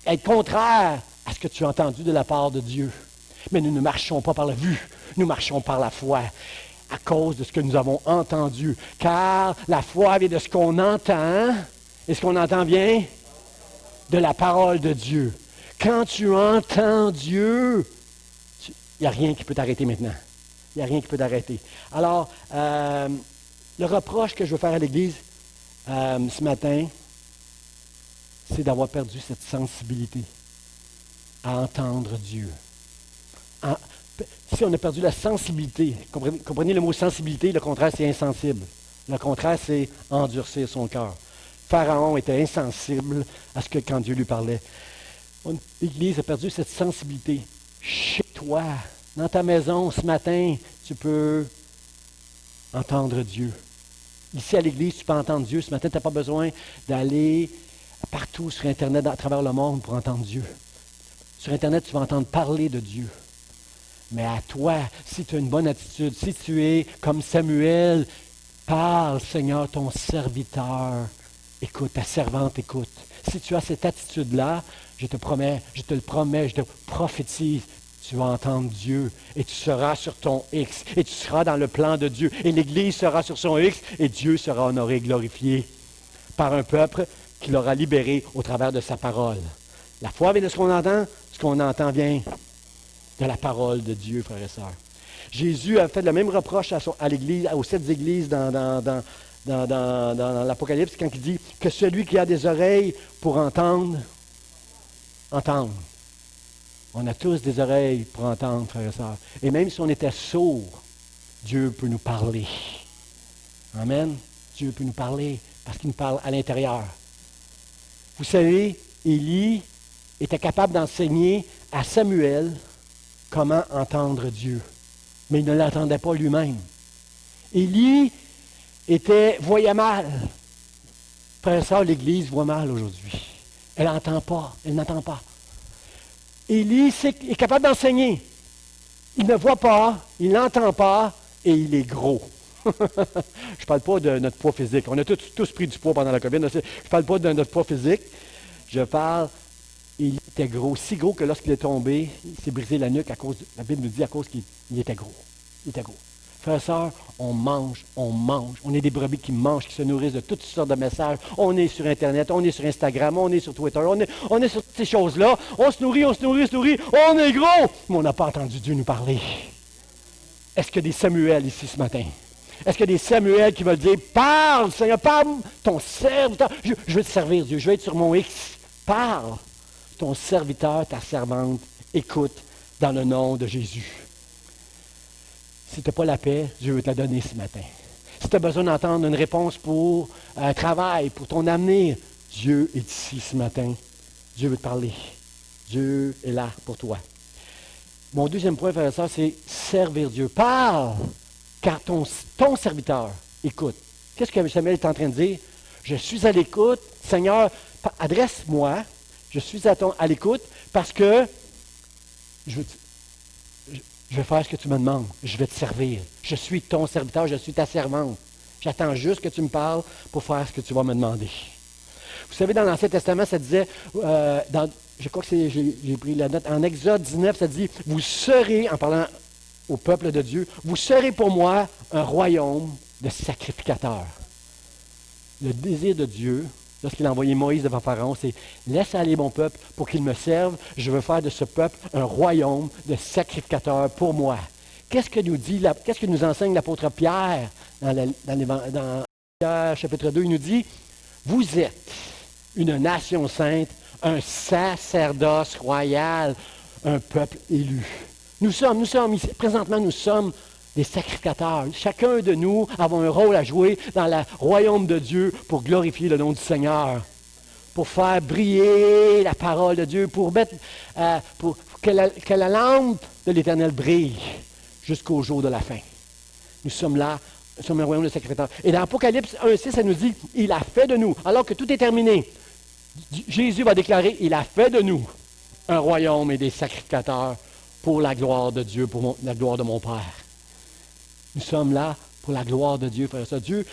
être contraires à ce que tu as entendu de la part de Dieu. Mais nous ne marchons pas par la vue, nous marchons par la foi. À cause de ce que nous avons entendu. Car la foi vient de ce qu'on entend. Et ce qu'on entend vient de la parole de Dieu. Quand tu entends Dieu, il n'y a rien qui peut t'arrêter maintenant. Il n'y a rien qui peut t'arrêter. Alors, le reproche que je veux faire à l'Église ce matin, c'est d'avoir perdu cette sensibilité à entendre Dieu. Si on a perdu la sensibilité, comprenez le mot sensibilité, le contraire c'est insensible. Le contraire c'est endurcir son cœur. Pharaon était insensible à ce que quand Dieu lui parlait. L'Église a perdu cette sensibilité. Chez toi, dans ta maison, ce matin, tu peux entendre Dieu. Ici à l'Église, tu peux entendre Dieu. Ce matin, tu n'as pas besoin d'aller partout sur Internet, à travers le monde, pour entendre Dieu. Sur Internet, tu vas entendre parler de Dieu. Mais à toi, si tu as une bonne attitude, si tu es comme Samuel, parle, Seigneur, ton serviteur. Écoute, ta servante écoute. Si tu as cette attitude-là, je te le promets, je te prophétise, tu vas entendre Dieu et tu seras sur ton X et tu seras dans le plan de Dieu. Et l'Église sera sur son X et Dieu sera honoré, glorifié par un peuple qui l'aura libéré au travers de sa parole. La foi vient de ce qu'on entend vient de la parole de Dieu, frères et sœurs. Jésus a fait le même reproche à l'Église, aux 7 églises dans l'Apocalypse, quand il dit que celui qui a des oreilles pour entendre. On a tous des oreilles pour entendre, frères et sœurs. Et même si on était sourd, Dieu peut nous parler. Amen. Dieu peut nous parler parce qu'il nous parle à l'intérieur. Vous savez, Élie était capable d'enseigner à Samuel comment entendre Dieu. Mais il ne l'entendait pas lui-même. Élie voyait mal. Frère et sœur, l'Église voit mal aujourd'hui. Elle n'entend pas. Élie est capable d'enseigner. Il ne voit pas, il n'entend pas et il est gros. Je ne parle pas de notre poids physique. On a tous pris du poids pendant la COVID. Je ne parle pas de notre poids physique. Il était gros, si gros que lorsqu'il est tombé, il s'est brisé la nuque la Bible nous dit à cause qu'il était gros. Il était gros. Frères et sœurs, on mange. On est des brebis qui mangent, qui se nourrissent de toutes sortes de messages. On est sur Internet, on est sur Instagram, on est sur Twitter, on est sur toutes ces choses-là. On se nourrit, on est gros, mais on n'a pas entendu Dieu nous parler. Est-ce qu'il y a des Samuel ici ce matin? Est-ce qu'il y a des Samuel qui veulent dire, parle, Seigneur, parle, ton serviteur, je veux te servir, Dieu, je veux être sur mon X. Parle, ton serviteur, ta servante, écoute dans le nom de Jésus. Si tu n'as pas la paix, Dieu veut te la donner ce matin. Si tu as besoin d'entendre une réponse pour un travail, pour ton avenir, Dieu est ici ce matin. Dieu veut te parler. Dieu est là pour toi. Mon deuxième point, frère et sœur, c'est servir Dieu. Parle, car ton serviteur écoute. Qu'est-ce que Samuel est en train de dire? Je suis à l'écoute. Seigneur, adresse-moi. Je suis à l'écoute parce que je vais faire ce que tu me demandes. Je vais te servir. Je suis ton serviteur, je suis ta servante. J'attends juste que tu me parles pour faire ce que tu vas me demander. Vous savez, dans l'Ancien Testament, ça disait, je crois que j'ai pris la note, en Exode 19, ça dit, vous serez, en parlant au peuple de Dieu, vous serez pour moi un royaume de sacrificateurs. Le désir de Dieu, lorsqu'il a envoyé Moïse devant Pharaon, c'est « Laisse aller mon peuple pour qu'il me serve. Je veux faire de ce peuple un royaume de sacrificateurs pour moi. » Qu'est-ce que nous enseigne l'apôtre Pierre dans Pierre chapitre 2? Il nous dit « Vous êtes une nation sainte, un sacerdoce royal, un peuple élu. » Présentement, nous sommes des sacrificateurs. Chacun de nous avons un rôle à jouer dans le royaume de Dieu pour glorifier le nom du Seigneur, pour faire briller la parole de Dieu, pour que la lampe de l'Éternel brille jusqu'au jour de la fin. Nous sommes là, nous sommes un royaume de sacrificateurs. Et dans Apocalypse 1,6, ça nous dit, il a fait de nous, alors que tout est terminé, Jésus va déclarer, il a fait de nous un royaume et des sacrificateurs pour la gloire de Dieu, pour la gloire de mon Père. Nous sommes là pour la gloire de Dieu, frère et sœur. Dieu,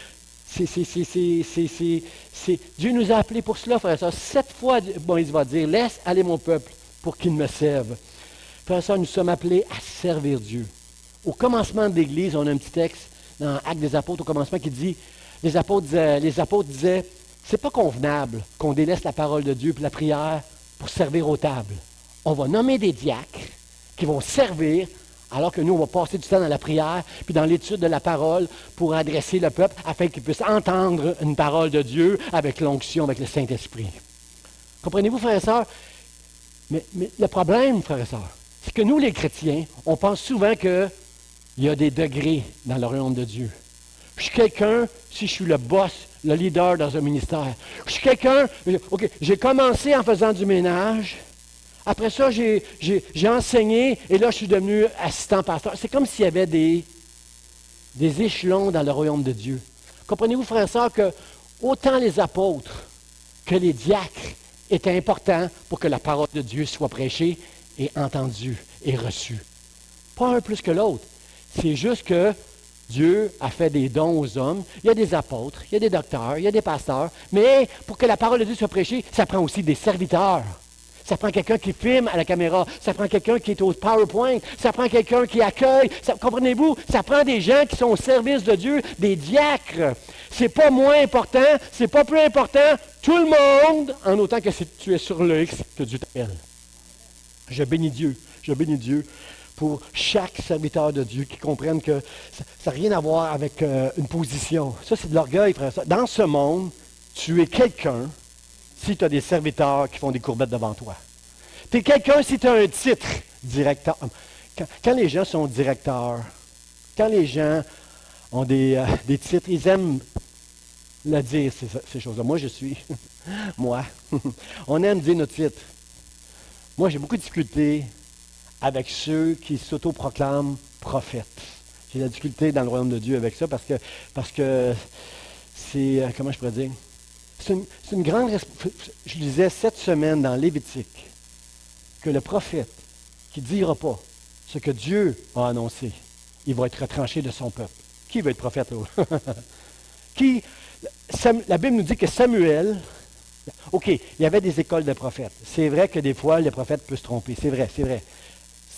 Dieu nous a appelés pour cela, frère et sœur. 7 fois, Moïse va dire, laisse aller mon peuple pour qu'il me serve. Frère et sœur, nous sommes appelés à servir Dieu. Au commencement de l'Église, on a un petit texte dans Actes des Apôtres, au commencement, qui dit, les apôtres disaient, c'est pas convenable qu'on délaisse la parole de Dieu et la prière pour servir aux tables. On va nommer des diacres qui vont servir, alors que nous, on va passer du temps dans la prière, puis dans l'étude de la parole pour adresser le peuple, afin qu'il puisse entendre une parole de Dieu avec l'onction, avec le Saint-Esprit. Comprenez-vous, frères et sœurs? Mais le problème, frères et sœurs, c'est que nous, les chrétiens, on pense souvent qu'il y a des degrés dans le royaume de Dieu. Je suis quelqu'un, si je suis le boss, le leader dans un ministère. Je suis quelqu'un, OK, j'ai commencé en faisant du ménage. Après ça, j'ai enseigné et là, je suis devenu assistant pasteur. C'est comme s'il y avait des échelons dans le royaume de Dieu. Comprenez-vous, frères et sœurs, que autant les apôtres que les diacres étaient importants pour que la parole de Dieu soit prêchée et entendue et reçue. Pas un plus que l'autre. C'est juste que Dieu a fait des dons aux hommes. Il y a des apôtres, il y a des docteurs, il y a des pasteurs. Mais pour que la parole de Dieu soit prêchée, ça prend aussi des serviteurs. Ça prend quelqu'un qui filme à la caméra. Ça prend quelqu'un qui est au PowerPoint. Ça prend quelqu'un qui accueille. Comprenez-vous? Ça prend des gens qui sont au service de Dieu, des diacres. C'est pas moins important, c'est pas plus important. Tout le monde, en autant que tu es sur le X, que Dieu t'appelle. Je bénis Dieu pour chaque serviteur de Dieu qui comprenne que ça n'a rien à voir avec une position. Ça, c'est de l'orgueil, frère. Dans ce monde, tu es quelqu'un si tu as des serviteurs qui font des courbettes devant toi. Tu es quelqu'un si tu as un titre, directeur. Quand les gens sont directeurs, quand les gens ont des titres, ils aiment le dire, ces choses-là. Moi, je suis, moi, on aime dire notre titre. Moi, j'ai beaucoup de difficultés avec ceux qui s'autoproclament prophètes. J'ai de la difficulté dans le royaume de Dieu avec ça parce que c'est, comment je pourrais dire, c'est une grande responsabilité. Je lisais cette semaine dans Lévitique que le prophète qui ne dira pas ce que Dieu a annoncé, il va être retranché de son peuple. Qui veut être prophète, là? La Bible nous dit que Samuel, OK, il y avait des écoles de prophètes. C'est vrai que des fois, le prophète peut se tromper. C'est vrai.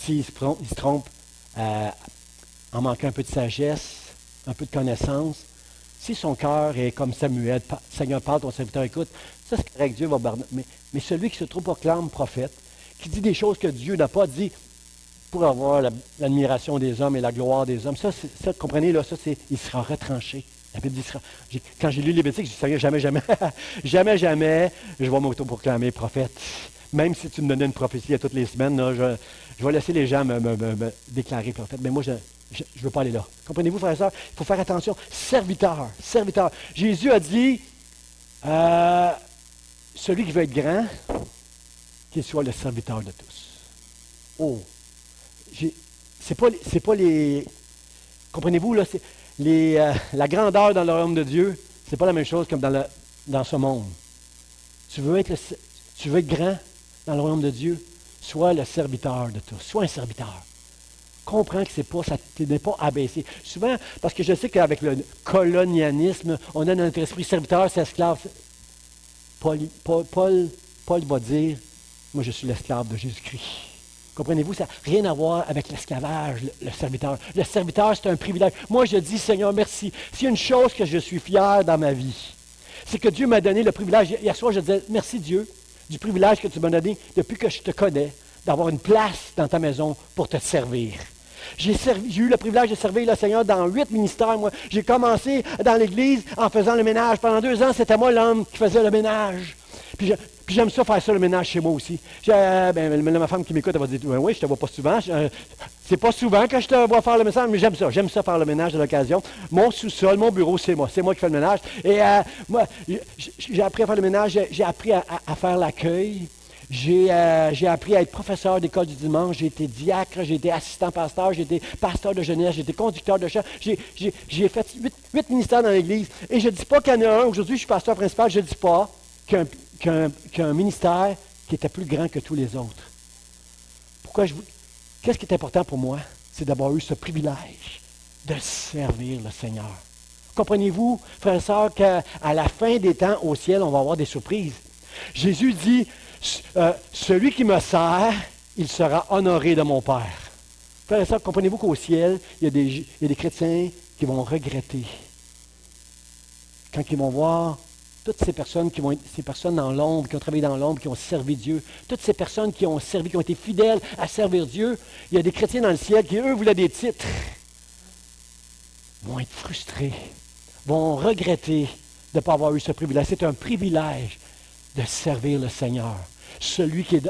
S'il se trompe en manquant un peu de sagesse, un peu de connaissance, si son cœur est comme Samuel, Seigneur parle, ton serviteur écoute, ça c'est correct, Dieu va pardonner. Mais celui qui se trouve proclame prophète, qui dit des choses que Dieu n'a pas dit, pour avoir l'admiration des hommes et la gloire des hommes. Ça, comprenez, là, ça, c'est, il sera retranché. La Bible dit, quand j'ai lu les Lévitique, j'ai dit, Seigneur, jamais, jamais, jamais, jamais, je vais m'auto-proclamer prophète. Même si tu me donnais une prophétie à toutes les semaines, là, je vais laisser les gens me déclarer prophète. Mais moi, je ne veux pas aller là. Comprenez-vous, frères et sœurs? Il faut faire attention. Serviteur, serviteur. Jésus a dit, celui qui veut être grand, qu'il soit le serviteur de tous. Oh! C'est pas les... Comprenez-vous, là, la grandeur dans le royaume de Dieu, c'est pas la même chose comme dans ce monde. Tu veux être grand dans le royaume de Dieu, sois le serviteur de tous. Sois un serviteur. Comprends que ça n'est pas abaissé. Souvent, parce que je sais qu'avec le colonialisme, on a dans notre esprit serviteur, c'est esclave. Paul va dire, moi je suis l'esclave de Jésus-Christ. Comprenez-vous, ça n'a rien à voir avec l'esclavage, le serviteur. Le serviteur, c'est un privilège. Moi, je dis, Seigneur, merci. S'il y a une chose que je suis fier dans ma vie, c'est que Dieu m'a donné le privilège. Hier soir, je disais, merci Dieu, du privilège que tu m'as donné depuis que je te connais, d'avoir une place dans ta maison pour te servir. J'ai eu le privilège de servir le Seigneur dans 8 ministères. Moi, j'ai commencé dans l'Église en faisant le ménage. Pendant 2 ans, c'était moi l'homme qui faisait le ménage. Puis j'aime ça faire ça, le ménage chez moi aussi. Ma femme qui m'écoute, elle va dire, oui, je te vois pas souvent. C'est pas souvent que je te vois faire le ménage, mais j'aime ça. J'aime ça faire le ménage de l'occasion. Mon sous-sol, mon bureau, c'est moi. C'est moi qui fais le ménage. Et moi, j'ai appris à faire le ménage. J'ai appris à faire l'accueil. J'ai appris à être professeur d'école du dimanche, j'ai été diacre, j'ai été assistant pasteur, j'ai été pasteur de jeunesse, j'ai été conducteur de chant. J'ai fait 8 ministères dans l'Église. Et je ne dis pas qu'il y en a un, aujourd'hui je suis pasteur principal, je ne dis pas qu'un ministère qui était plus grand que tous les autres. Qu'est-ce qui est important pour moi? C'est d'avoir eu ce privilège de servir le Seigneur. Comprenez-vous, frères et sœurs, qu'à la fin des temps, au ciel, on va avoir des surprises. Jésus dit, celui qui me sert, il sera honoré de mon Père. Frères et sœurs, comprenez-vous qu'au ciel, il y a des chrétiens qui vont regretter. Quand ils vont voir toutes ces personnes ces personnes dans l'ombre, qui ont travaillé dans l'ombre, qui ont servi Dieu, toutes ces personnes qui ont servi, qui ont été fidèles à servir Dieu, il y a des chrétiens dans le ciel qui, eux, voulaient des titres, vont être frustrés, vont regretter de ne pas avoir eu ce privilège. C'est un privilège de servir le Seigneur. Celui qui est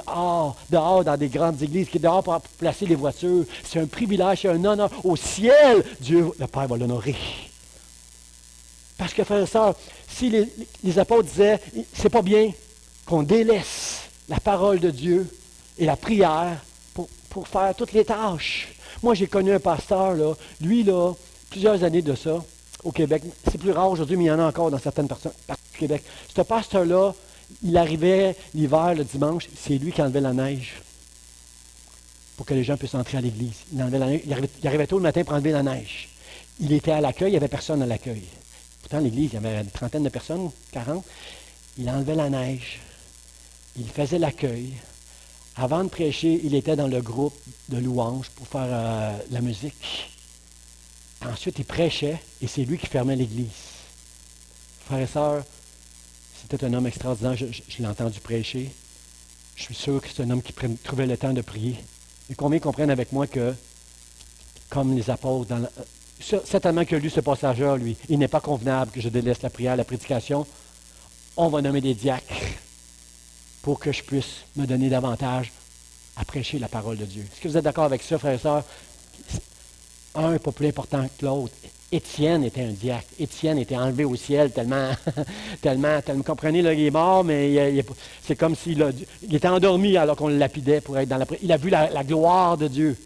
dehors dans des grandes églises, qui est dehors pour placer les voitures, c'est un privilège, c'est un honneur. Au ciel, Dieu, le Père, va l'honorer. Parce que, frères et sœurs, si les apôtres disaient, c'est pas bien qu'on délaisse la parole de Dieu et la prière pour faire toutes les tâches. Moi, j'ai connu un pasteur, là, lui, là, plusieurs années de ça, au Québec. C'est plus rare aujourd'hui, mais il y en a encore dans certaines personnes au Québec. Ce pasteur-là, il arrivait l'hiver, le dimanche, c'est lui qui enlevait la neige pour que les gens puissent entrer à l'église. Il arrivait tôt le matin pour enlever la neige. Il était à l'accueil, il n'y avait personne à l'accueil. Pourtant, à l'église, il y avait une trentaine de personnes, 40. Il enlevait la neige. Il faisait l'accueil. Avant de prêcher, il était dans le groupe de louanges pour faire la musique. Ensuite, il prêchait et c'est lui qui fermait l'église. Frères et sœurs, c'était un homme extraordinaire. Je l'ai entendu prêcher. Je suis sûr que c'est un homme qui trouvait le temps de prier. Et combien comprennent avec moi que, comme les apôtres, certainement qu'il a lu ce passage-là, lui, il n'est pas convenable que je délaisse la prière, la prédication. On va nommer des diacres pour que je puisse me donner davantage à prêcher la parole de Dieu. Est-ce que vous êtes d'accord avec ça, frères et sœurs? Un n'est pas plus important que l'autre. Étienne était un diacre. Étienne était enlevé au ciel tellement, comprenez, là, il est mort, mais c'est comme s'il était endormi alors qu'on le lapidait pour être dans la prière. Il a vu la gloire de Dieu.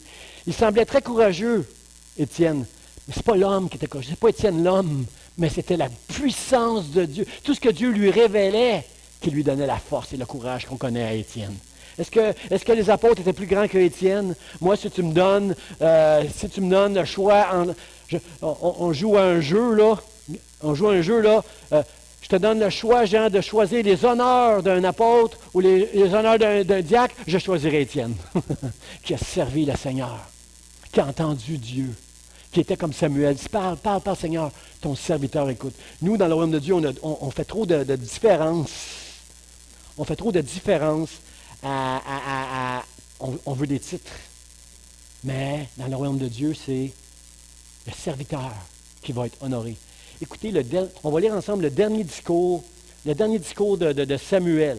Il semblait très courageux, Étienne. Mais ce n'est pas l'homme qui était courageux. Ce n'est pas Étienne l'homme, mais c'était la puissance de Dieu. Tout ce que Dieu lui révélait qui lui donnait la force et le courage qu'on connaît à Étienne. Est-ce que les apôtres étaient plus grands que Étienne? Moi, si tu me donnes le choix, on joue à un jeu, là. Je te donne le choix, Jean, de choisir les honneurs d'un apôtre ou les honneurs d'un diacre. Je choisirais Étienne, qui a servi le Seigneur, qui a entendu Dieu, qui était comme Samuel. Dis, parle, Seigneur, ton serviteur écoute. Nous, dans le royaume de Dieu, on fait trop de différences. On fait trop de différences. On veut des titres. Mais dans le royaume de Dieu, c'est le serviteur qui va être honoré. Écoutez, on va lire ensemble le dernier discours de Samuel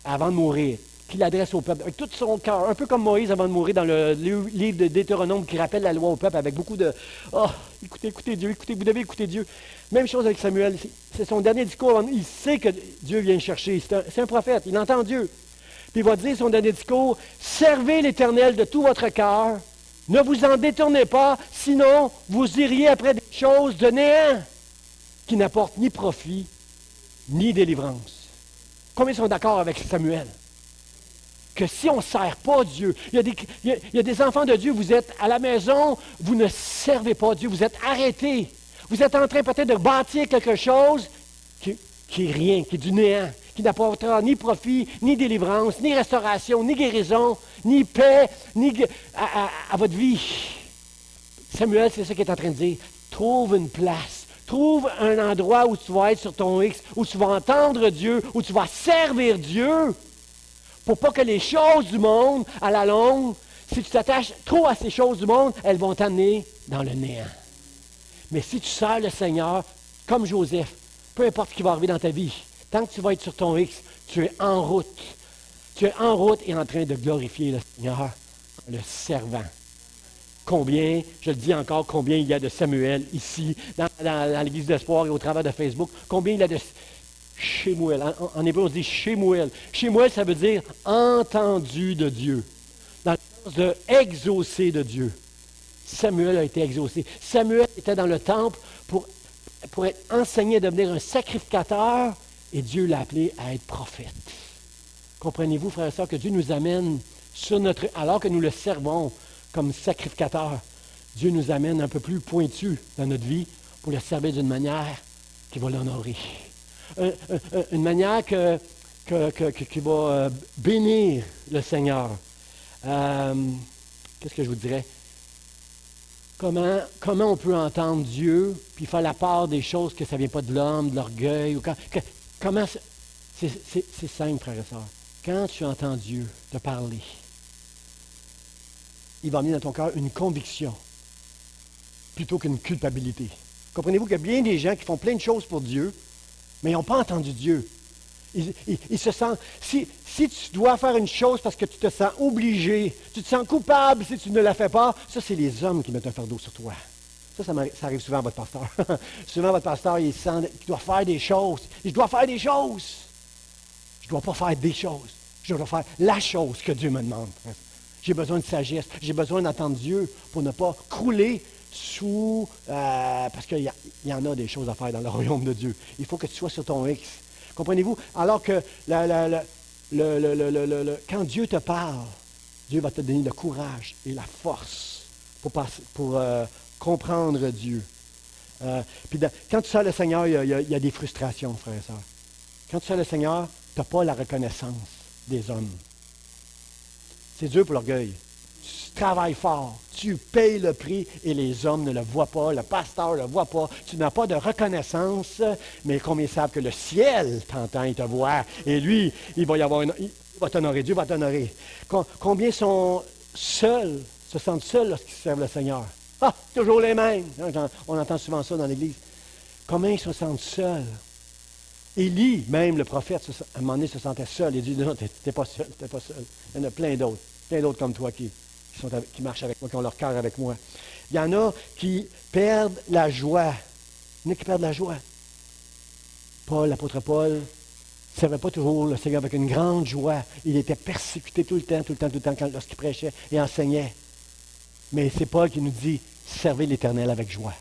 avant de mourir, qu'il adresse au peuple, avec tout son cœur, un peu comme Moïse avant de mourir dans le livre de Deutéronome qui rappelle la loi au peuple avec beaucoup de « Oh, écoutez Dieu, vous devez écouter Dieu ». Même chose avec Samuel, c'est son dernier discours, il sait que Dieu vient le chercher, c'est un prophète, il entend Dieu. Puis il va dire son dernier discours, « Servez l'Éternel de tout votre cœur, ne vous en détournez pas, sinon vous iriez après des choses de néant qui n'apportent ni profit, ni délivrance. » Combien sont d'accord avec Samuel? Que si on ne sert pas Dieu, il y a des enfants de Dieu, vous êtes à la maison, vous ne servez pas Dieu, vous êtes arrêtés. Vous êtes en train peut-être de bâtir quelque chose qui est rien, qui est du néant, qui n'apportera ni profit, ni délivrance, ni restauration, ni guérison, ni paix, à votre vie. Samuel, c'est ça qu'il est en train de dire. Trouve une place. Trouve un endroit où tu vas être sur ton X, où tu vas entendre Dieu, où tu vas servir Dieu, pour pas que les choses du monde, à la longue, si tu t'attaches trop à ces choses du monde, elles vont t'amener dans le néant. Mais si tu sers le Seigneur, comme Joseph, peu importe ce qui va arriver dans ta vie, tant que tu vas être sur ton X, tu es en route. Tu es en route et en train de glorifier le Seigneur en le servant. Combien, je le dis encore, combien il y a de Samuel ici, dans l'Église d'Espoir et au travers de Facebook, combien il y a de Shemuel. En hébreu, on se dit Shemuel. Shemuel, ça veut dire entendu de Dieu, dans le sens de exaucé de Dieu. Samuel a été exaucé. Samuel était dans le temple pour être enseigné à devenir un sacrificateur et Dieu l'a appelé à être prophète. Comprenez-vous, frères et sœurs, que Dieu nous amène alors que nous le servons comme sacrificateur, Dieu nous amène un peu plus pointu dans notre vie pour le servir d'une manière qui va l'honorer. Une manière qui va bénir le Seigneur. Qu'est-ce que je vous dirais? Comment on peut entendre Dieu puis faire la part des choses que ça ne vient pas de l'homme, de l'orgueil? Comment c'est simple, frères et sœurs. Quand tu entends Dieu te parler, il va amener dans ton cœur une conviction plutôt qu'une culpabilité. Comprenez-vous qu'il y a bien des gens qui font plein de choses pour Dieu, mais ils n'ont pas entendu Dieu. Ils se sentent, si tu dois faire une chose parce que tu te sens obligé, tu te sens coupable si tu ne la fais pas, ça, c'est les hommes qui mettent un fardeau sur toi. Ça arrive souvent à votre pasteur. Souvent, votre pasteur, il sent qu'il doit faire des choses. Je dois faire des choses. Je ne dois pas faire des choses. Je dois faire la chose que Dieu me demande. J'ai besoin de sagesse. J'ai besoin d'entendre Dieu pour ne pas crouler sous... parce qu'il y en a des choses à faire dans le royaume de Dieu. Il faut que tu sois sur ton X. Comprenez-vous? Alors que quand Dieu te parle, Dieu va te donner le courage et la force pour comprendre Dieu. Puis quand tu sers le Seigneur, il y a des frustrations, frères et sœurs. Quand tu sers le Seigneur, tu n'as pas la reconnaissance des hommes. C'est dur pour l'orgueil. Tu travailles fort, tu payes le prix et les hommes ne le voient pas, le pasteur ne le voit pas. Tu n'as pas de reconnaissance, mais combien ils savent que le ciel t'entend et te voit. Et lui, il va t'honorer, Dieu va t'honorer. Combien sont seuls, se sentent seuls lorsqu'ils servent le Seigneur? Ah, toujours les mêmes. On entend souvent ça dans l'Église. Combien ils se sentent seuls? Élie, même le prophète, à un moment donné, se sentait seul. Il dit, non, t'es pas seul, t'es pas seul. Il y en a plein d'autres comme toi qui marchent avec moi, qui ont leur cœur avec moi. Il y en a qui perdent la joie. Il y en a qui perdent la joie. L'apôtre Paul, ne servait pas toujours le Seigneur avec une grande joie. Il était persécuté tout le temps, lorsqu'il prêchait et enseignait. Mais c'est Paul qui nous dit, servez l'Éternel avec joie.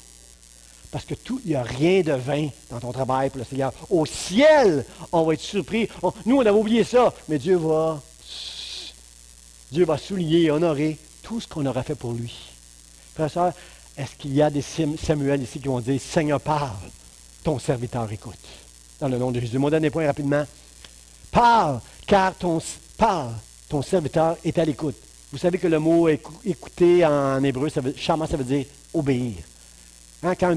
Parce que il n'y a rien de vain dans ton travail pour le Seigneur. Au ciel, on va être surpris. Nous, on avait oublié ça, mais Dieu va souligner et honorer tout ce qu'on aura fait pour lui. Frère et sœur, est-ce qu'il y a des Samuel ici qui vont dire, Seigneur, parle, ton serviteur écoute. Dans le nom de Jésus. Mon dernier point rapidement. Parle, car ton serviteur est à l'écoute. Vous savez que le mot écouter en hébreu, shama, ça veut dire obéir. Hein, quand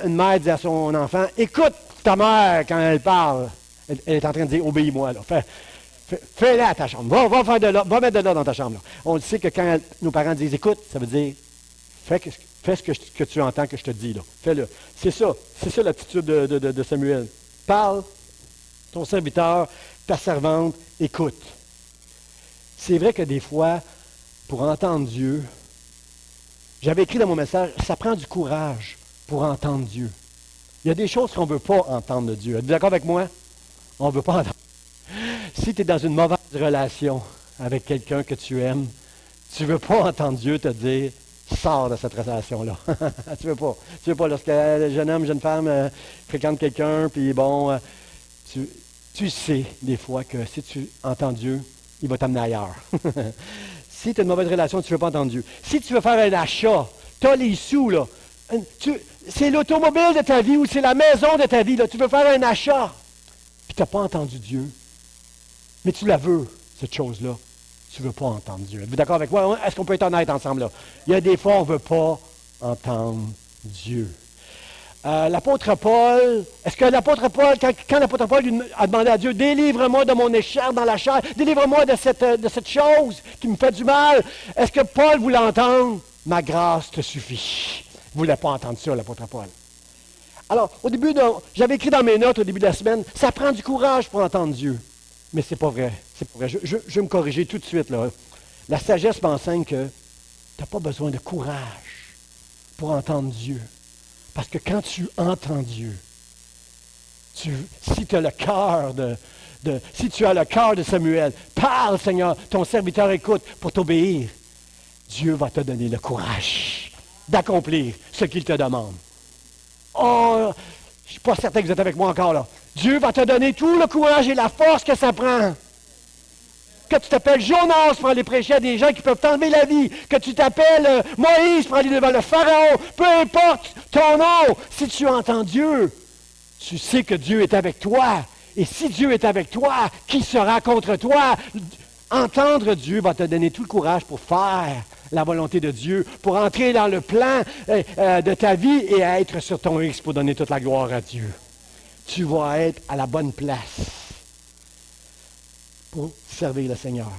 une mère dit à son enfant, écoute ta mère quand elle parle, elle est en train de dire, obéis-moi. Là. Fais-la à ta chambre. Va mettre de l'ordre dans ta chambre. Là. On le sait que quand nos parents disent écoute, ça veut dire fais ce que tu entends que je te dis. Là. Fais-le. C'est ça l'attitude de Samuel. Parle, ton serviteur, ta servante, écoute. C'est vrai que des fois, pour entendre Dieu, j'avais écrit dans mon message, ça prend du courage pour entendre Dieu. Il y a des choses qu'on ne veut pas entendre de Dieu. Êtes-vous d'accord avec moi? On ne veut pas entendre. Si tu es dans une mauvaise relation avec quelqu'un que tu aimes, tu ne veux pas entendre Dieu te dire sors de cette relation-là. Tu ne veux pas. Tu veux pas. Lorsque jeune homme, jeune femme fréquente quelqu'un, puis bon, tu sais des fois que si tu entends Dieu, il va t'amener ailleurs. Si tu as une mauvaise relation, tu ne veux pas entendre Dieu. Si tu veux faire un achat, tu as les sous, là. C'est l'automobile de ta vie ou c'est la maison de ta vie, là. Tu veux faire un achat, puis tu n'as pas entendu Dieu. Mais tu la veux, cette chose-là. Tu ne veux pas entendre Dieu. Êtes-vous d'accord avec moi? Est-ce qu'on peut être honnête ensemble, là? Il y a des fois, on ne veut pas entendre Dieu. L'apôtre Paul, est-ce que l'apôtre Paul, quand l'apôtre Paul a demandé à Dieu, délivre-moi de mon écharpe dans la chair, délivre-moi de cette chose qui me fait du mal, est-ce que Paul voulait entendre, ma grâce te suffit? Il ne voulait pas entendre ça, l'apôtre Paul. Alors, j'avais écrit dans mes notes au début de la semaine, ça prend du courage pour entendre Dieu. Mais c'est pas vrai. C'est pas vrai. Je vais me corriger tout de suite, là. La sagesse m'enseigne que tu n'as pas besoin de courage pour entendre Dieu. Parce que quand tu entends Dieu, si tu as le cœur si tu as le cœur de Samuel, parle Seigneur, ton serviteur écoute pour t'obéir, Dieu va te donner le courage d'accomplir ce qu'il te demande. Oh, je ne suis pas certain que vous êtes avec moi encore là. Dieu va te donner tout le courage et la force que ça prend. Que tu t'appelles Jonas pour aller prêcher à des gens qui peuvent t'enlever la vie. Que tu t'appelles Moïse pour aller devant le Pharaon. Peu importe ton nom, si tu entends Dieu, tu sais que Dieu est avec toi. Et si Dieu est avec toi, qui sera contre toi? Entendre Dieu va te donner tout le courage pour faire la volonté de Dieu, pour entrer dans le plan de ta vie et être sur ton X pour donner toute la gloire à Dieu. Tu vas être à la bonne place pour servir le Seigneur.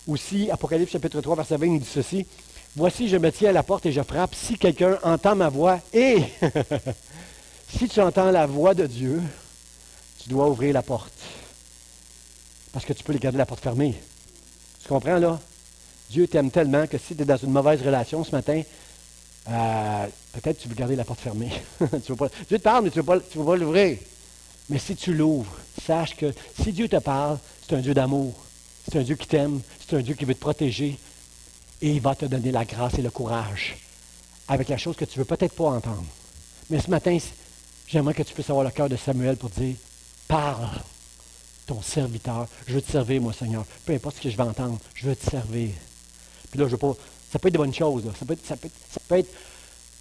Aussi, Apocalypse chapitre 3, verset 20, nous dit ceci. Voici, je me tiens à la porte et je frappe. Si quelqu'un entend ma voix, et si tu entends la voix de Dieu, tu dois ouvrir la porte. Parce que tu peux garder la porte fermée. Tu comprends, là? Dieu t'aime tellement que si tu es dans une mauvaise relation ce matin, peut-être tu veux garder la porte fermée. Dieu te parle, mais tu ne veux pas l'ouvrir. Mais si tu l'ouvres, sache que si Dieu te parle, c'est un Dieu d'amour. C'est un Dieu qui t'aime. C'est un Dieu qui veut te protéger. Et il va te donner la grâce et le courage avec la chose que tu ne veux peut-être pas entendre. Mais ce matin, j'aimerais que tu puisses avoir le cœur de Samuel pour dire, parle, ton serviteur. Je veux te servir, moi, Seigneur. Peu importe ce que je vais entendre, je veux te servir. Puis là, ça peut être de bonnes choses. Là. Ça peut être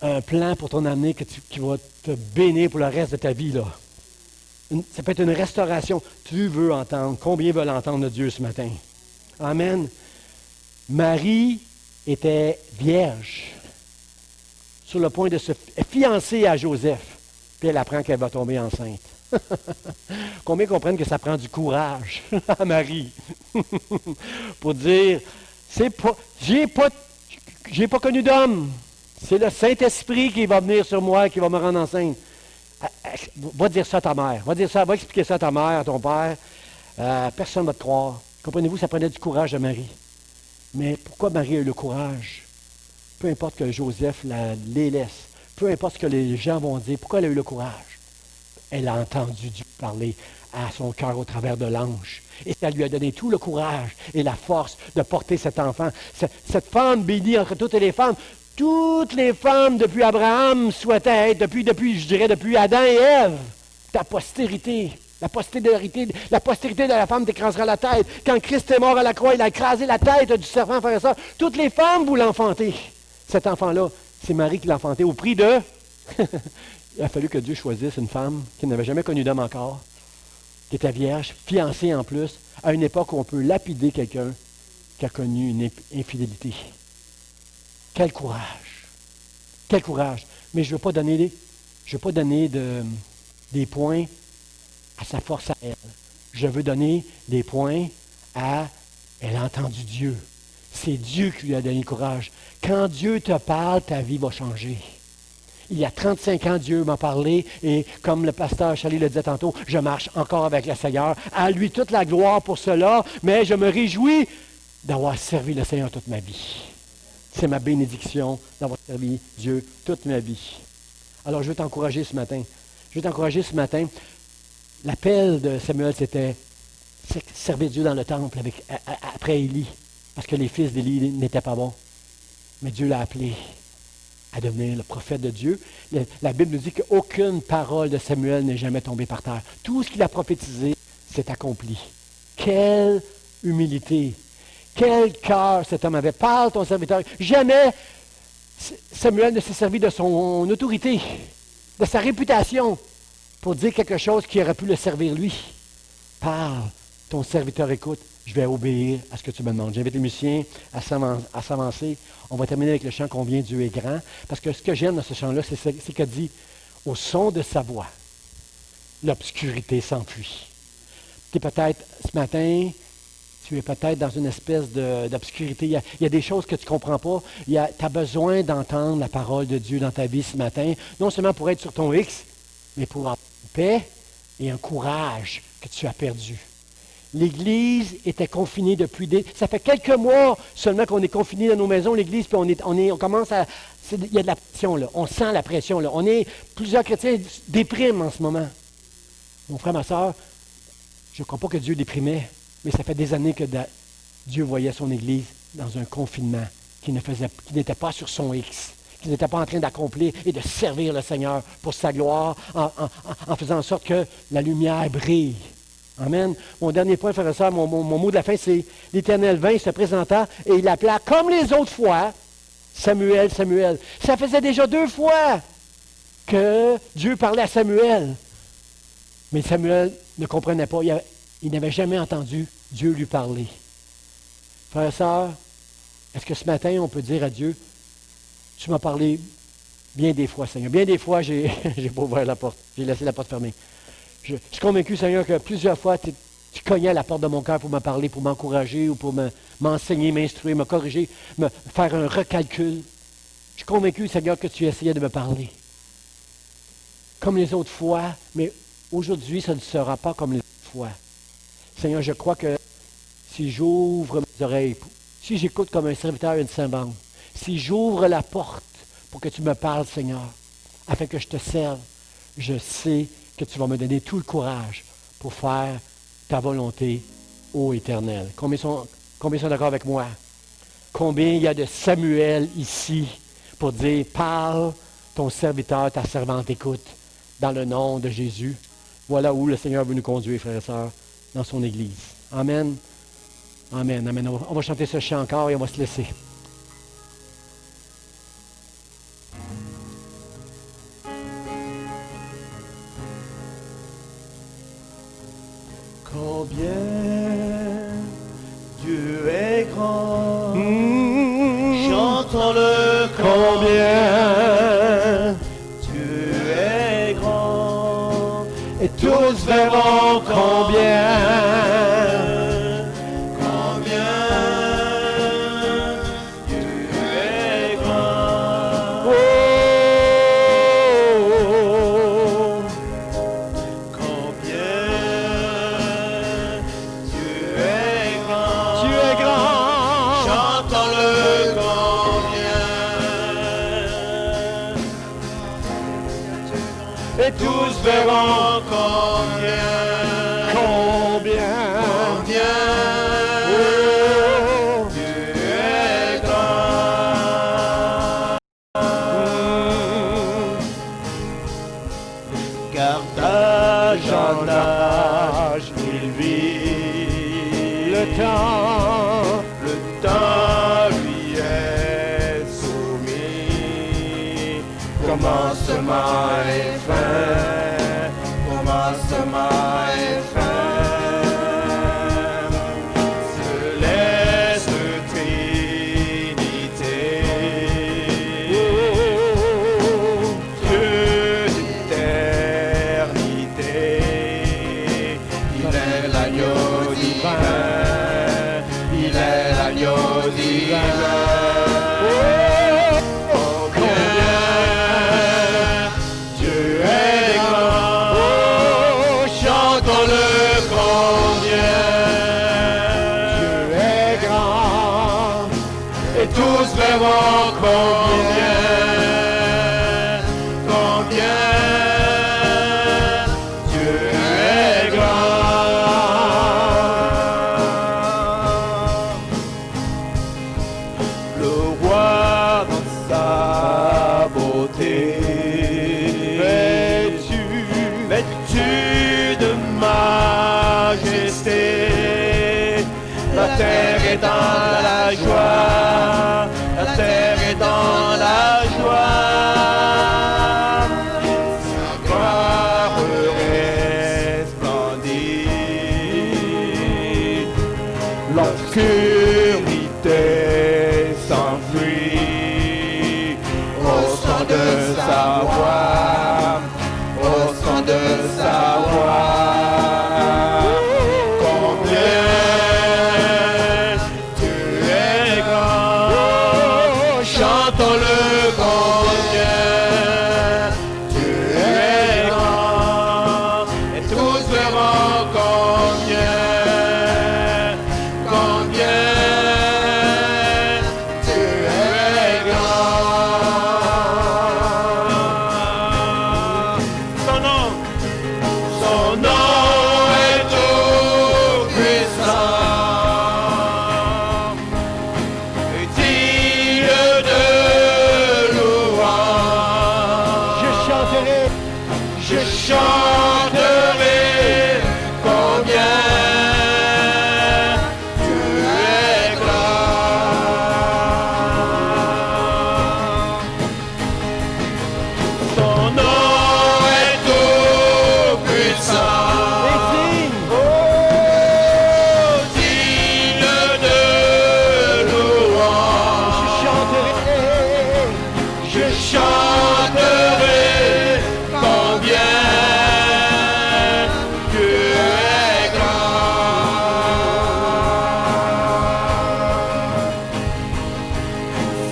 un plan pour ton année qui va te bénir pour le reste de ta vie. Là. Ça peut être une restauration. Tu veux entendre. Combien veulent entendre de Dieu ce matin? Amen. Marie était vierge, sur le point de se fiancer à Joseph. Puis elle apprend qu'elle va tomber enceinte. Combien comprennent que ça prend du courage à Marie pour dire, j'ai pas connu d'homme. C'est le Saint-Esprit qui va venir sur moi et qui va me rendre enceinte. Va dire ça à ta mère. Va expliquer ça à ta mère, à ton père. Personne ne va te croire. Comprenez-vous, ça prenait du courage de Marie. Mais pourquoi Marie a eu le courage? Peu importe que Joseph les laisse. Peu importe ce que les gens vont dire. Pourquoi elle a eu le courage? Elle a entendu Dieu parler à son cœur au travers de l'ange. Et ça lui a donné tout le courage et la force de porter cet enfant. Cette femme bénie entre toutes les femmes. Toutes les femmes depuis Abraham souhaitaient être, depuis Adam et Ève, ta postérité. La postérité de la femme t'écrasera la tête. Quand Christ est mort à la croix, il a écrasé la tête du serpent, frère et soeur. Toutes les femmes voulaient enfanter. Cet enfant-là, c'est Marie qui l'a enfanté au prix de... Il a fallu que Dieu choisisse une femme qui n'avait jamais connu d'homme encore, qui était vierge, fiancée en plus, à une époque où on peut lapider quelqu'un qui a connu une infidélité. Quel courage! Quel courage! Mais je ne veux pas donner des points à sa force à elle. Je veux donner des points elle a entendu Dieu. C'est Dieu qui lui a donné le courage. Quand Dieu te parle, ta vie va changer. Il y a 35 ans, Dieu m'a parlé et comme le pasteur Charlie le disait tantôt, je marche encore avec le Seigneur. À lui toute la gloire pour cela, mais je me réjouis d'avoir servi le Seigneur toute ma vie. C'est ma bénédiction d'avoir servi Dieu toute ma vie. Alors je veux t'encourager ce matin. L'appel de Samuel, c'était servir Dieu dans le temple après Élie, parce que les fils d'Élie n'étaient pas bons. Mais Dieu l'a appelé à devenir le prophète de Dieu. La Bible nous dit qu'aucune parole de Samuel n'est jamais tombée par terre. Tout ce qu'il a prophétisé s'est accompli. Quelle humilité! Quel cœur cet homme avait! Parle ton serviteur. Jamais Samuel ne s'est servi de son autorité, de sa réputation, pour dire quelque chose qui aurait pu le servir lui. Parle, ton serviteur écoute, je vais obéir à ce que tu me demandes. J'invite les musiciens à s'avancer. On va terminer avec le chant Combien Dieu est grand. Parce que ce que j'aime dans ce chant-là, c'est qu'il dit, au son de sa voix, l'obscurité s'enfuit. Tu es peut-être, ce matin, tu es peut-être dans une espèce d'obscurité. Il y a des choses que tu ne comprends pas. Tu as besoin d'entendre la parole de Dieu dans ta vie ce matin, non seulement pour être sur ton X, mais pour avoir une paix et un courage que tu as perdu. L'Église était confinée depuis ça fait quelques mois seulement qu'on est confinés dans nos maisons, l'Église, puis on commence à... Il y a de la pression, là. On sent la pression, là. Plusieurs chrétiens dépriment en ce moment. Mon frère, ma soeur, je ne crois pas que Dieu déprimait, mais ça fait des années que Dieu voyait son Église dans un confinement, qui n'était pas sur son X, qui n'était pas en train d'accomplir et de servir le Seigneur pour sa gloire, en faisant en sorte que la lumière brille. Amen. Mon dernier point, frère et sœur, mon mot de la fin, c'est l'Éternel vint, il se présenta et il appela, comme les autres fois, Samuel, Samuel. Ça faisait déjà 2 fois que Dieu parlait à Samuel. Mais Samuel ne comprenait pas. Il n'avait jamais entendu Dieu lui parler. Frère et sœur, est-ce que ce matin, on peut dire à Dieu, tu m'as parlé bien des fois, Seigneur. Bien des fois, j'ai pas ouvert la porte. J'ai laissé la porte fermée. Je suis convaincu, Seigneur, que plusieurs fois, tu cognais à la porte de mon cœur pour me parler, pour m'encourager ou pour m'enseigner, m'instruire, me corriger, me faire un recalcul. Je suis convaincu, Seigneur, que tu essayais de me parler. Comme les autres fois, mais aujourd'hui, ça ne sera pas comme les autres fois. Seigneur, je crois que si j'ouvre mes oreilles, si j'écoute comme un serviteur une cymbale, si j'ouvre la porte pour que tu me parles, Seigneur, afin que je te serve, je sais que tu vas me donner tout le courage pour faire ta volonté, ô Éternel. Combien sont d'accord avec moi? Combien il y a de Samuel ici pour dire, parle, ton serviteur, ta servante écoute, dans le nom de Jésus. Voilà où le Seigneur veut nous conduire, frères et sœurs, dans son Église. Amen. Amen. Amen. On va chanter ce chant encore et on va se laisser. Combien Dieu est grand, chantons-le Combien Dieu est grand, et tous verront combien Dieu est grand. oh, Combien Dieu est grand, Dieu est grand. chantons-le combien, Et tous verront combien, combien oh, Dieu est grand. Car d'âge en âge il vit, le temps le temps lui est soumis. Commencement et fin, commencement et fin. Céleste Trinité, Dieu d'éternité, il est l'agneau divin. verront combien Dieu est grand. Le roi dans sa beauté, vêtu de majesté, la terre est dans la joie, la terre est dans la joie. Sa gloire resplendit, l'obscurité s'enfuit au son de sa voix, au son de sa voix. Chantons-le combien Dieu est grand, et tous verront combien Dieu est grand. Son nom est tout puissant, et digne de je chanterai combien Dieu est grand. Son nom est tout puissant, digne de louange. Je chanterai combien Dieu est grand.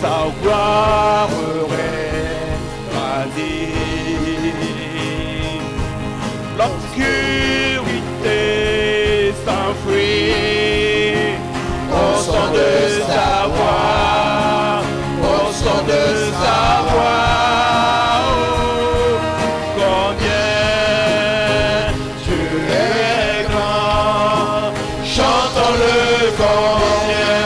Sa gloire resplendit, l'obscurité s'enfuit au son de sa voix, au son de sa voix. Chantons-le combien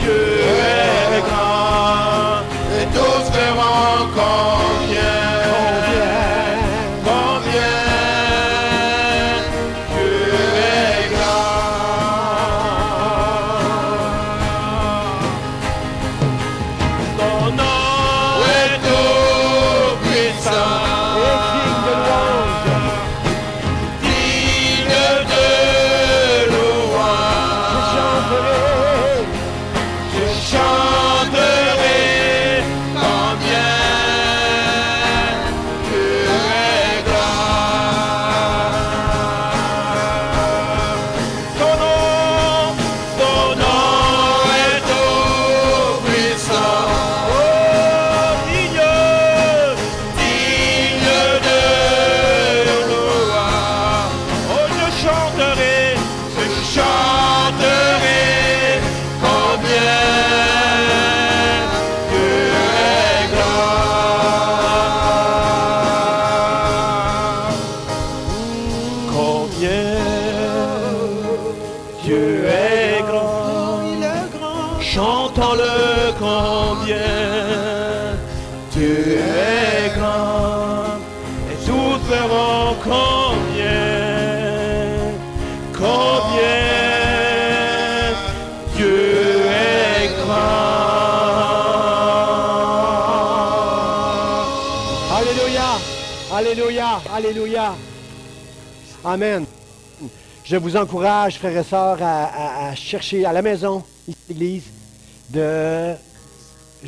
Dieu est grand, et tous verront combien Dieu est grand. Son nom est tout puissant, chantons-le combien Dieu est grand, et tous verront combien Dieu est grand. Alléluia, alléluia, alléluia. Amen. Je vous encourage, frères et sœurs, à chercher à la maison, ici à l'église, je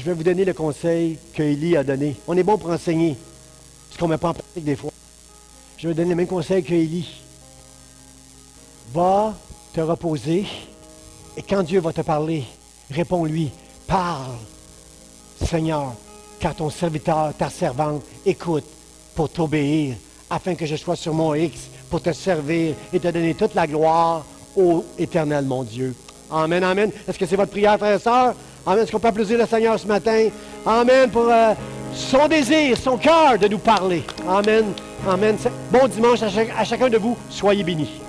vais vous donner le conseil que Élie a donné. On est bon pour enseigner, ce qu'on ne met pas en pratique des fois. Je vais vous donner le même conseil que Élie. Va te reposer, et quand Dieu va te parler, réponds-lui, parle, Seigneur, car ton serviteur, ta servante, écoute pour t'obéir, afin que je sois sur mon X pour te servir et te donner toute la gloire, ô Éternel, mon Dieu. Amen, amen. Est-ce que c'est votre prière, frères et sœurs? Amen. Est-ce qu'on peut applaudir le Seigneur ce matin? Amen. Pour son désir, son cœur de nous parler. Amen. Amen. Bon dimanche à chacun de vous. Soyez bénis.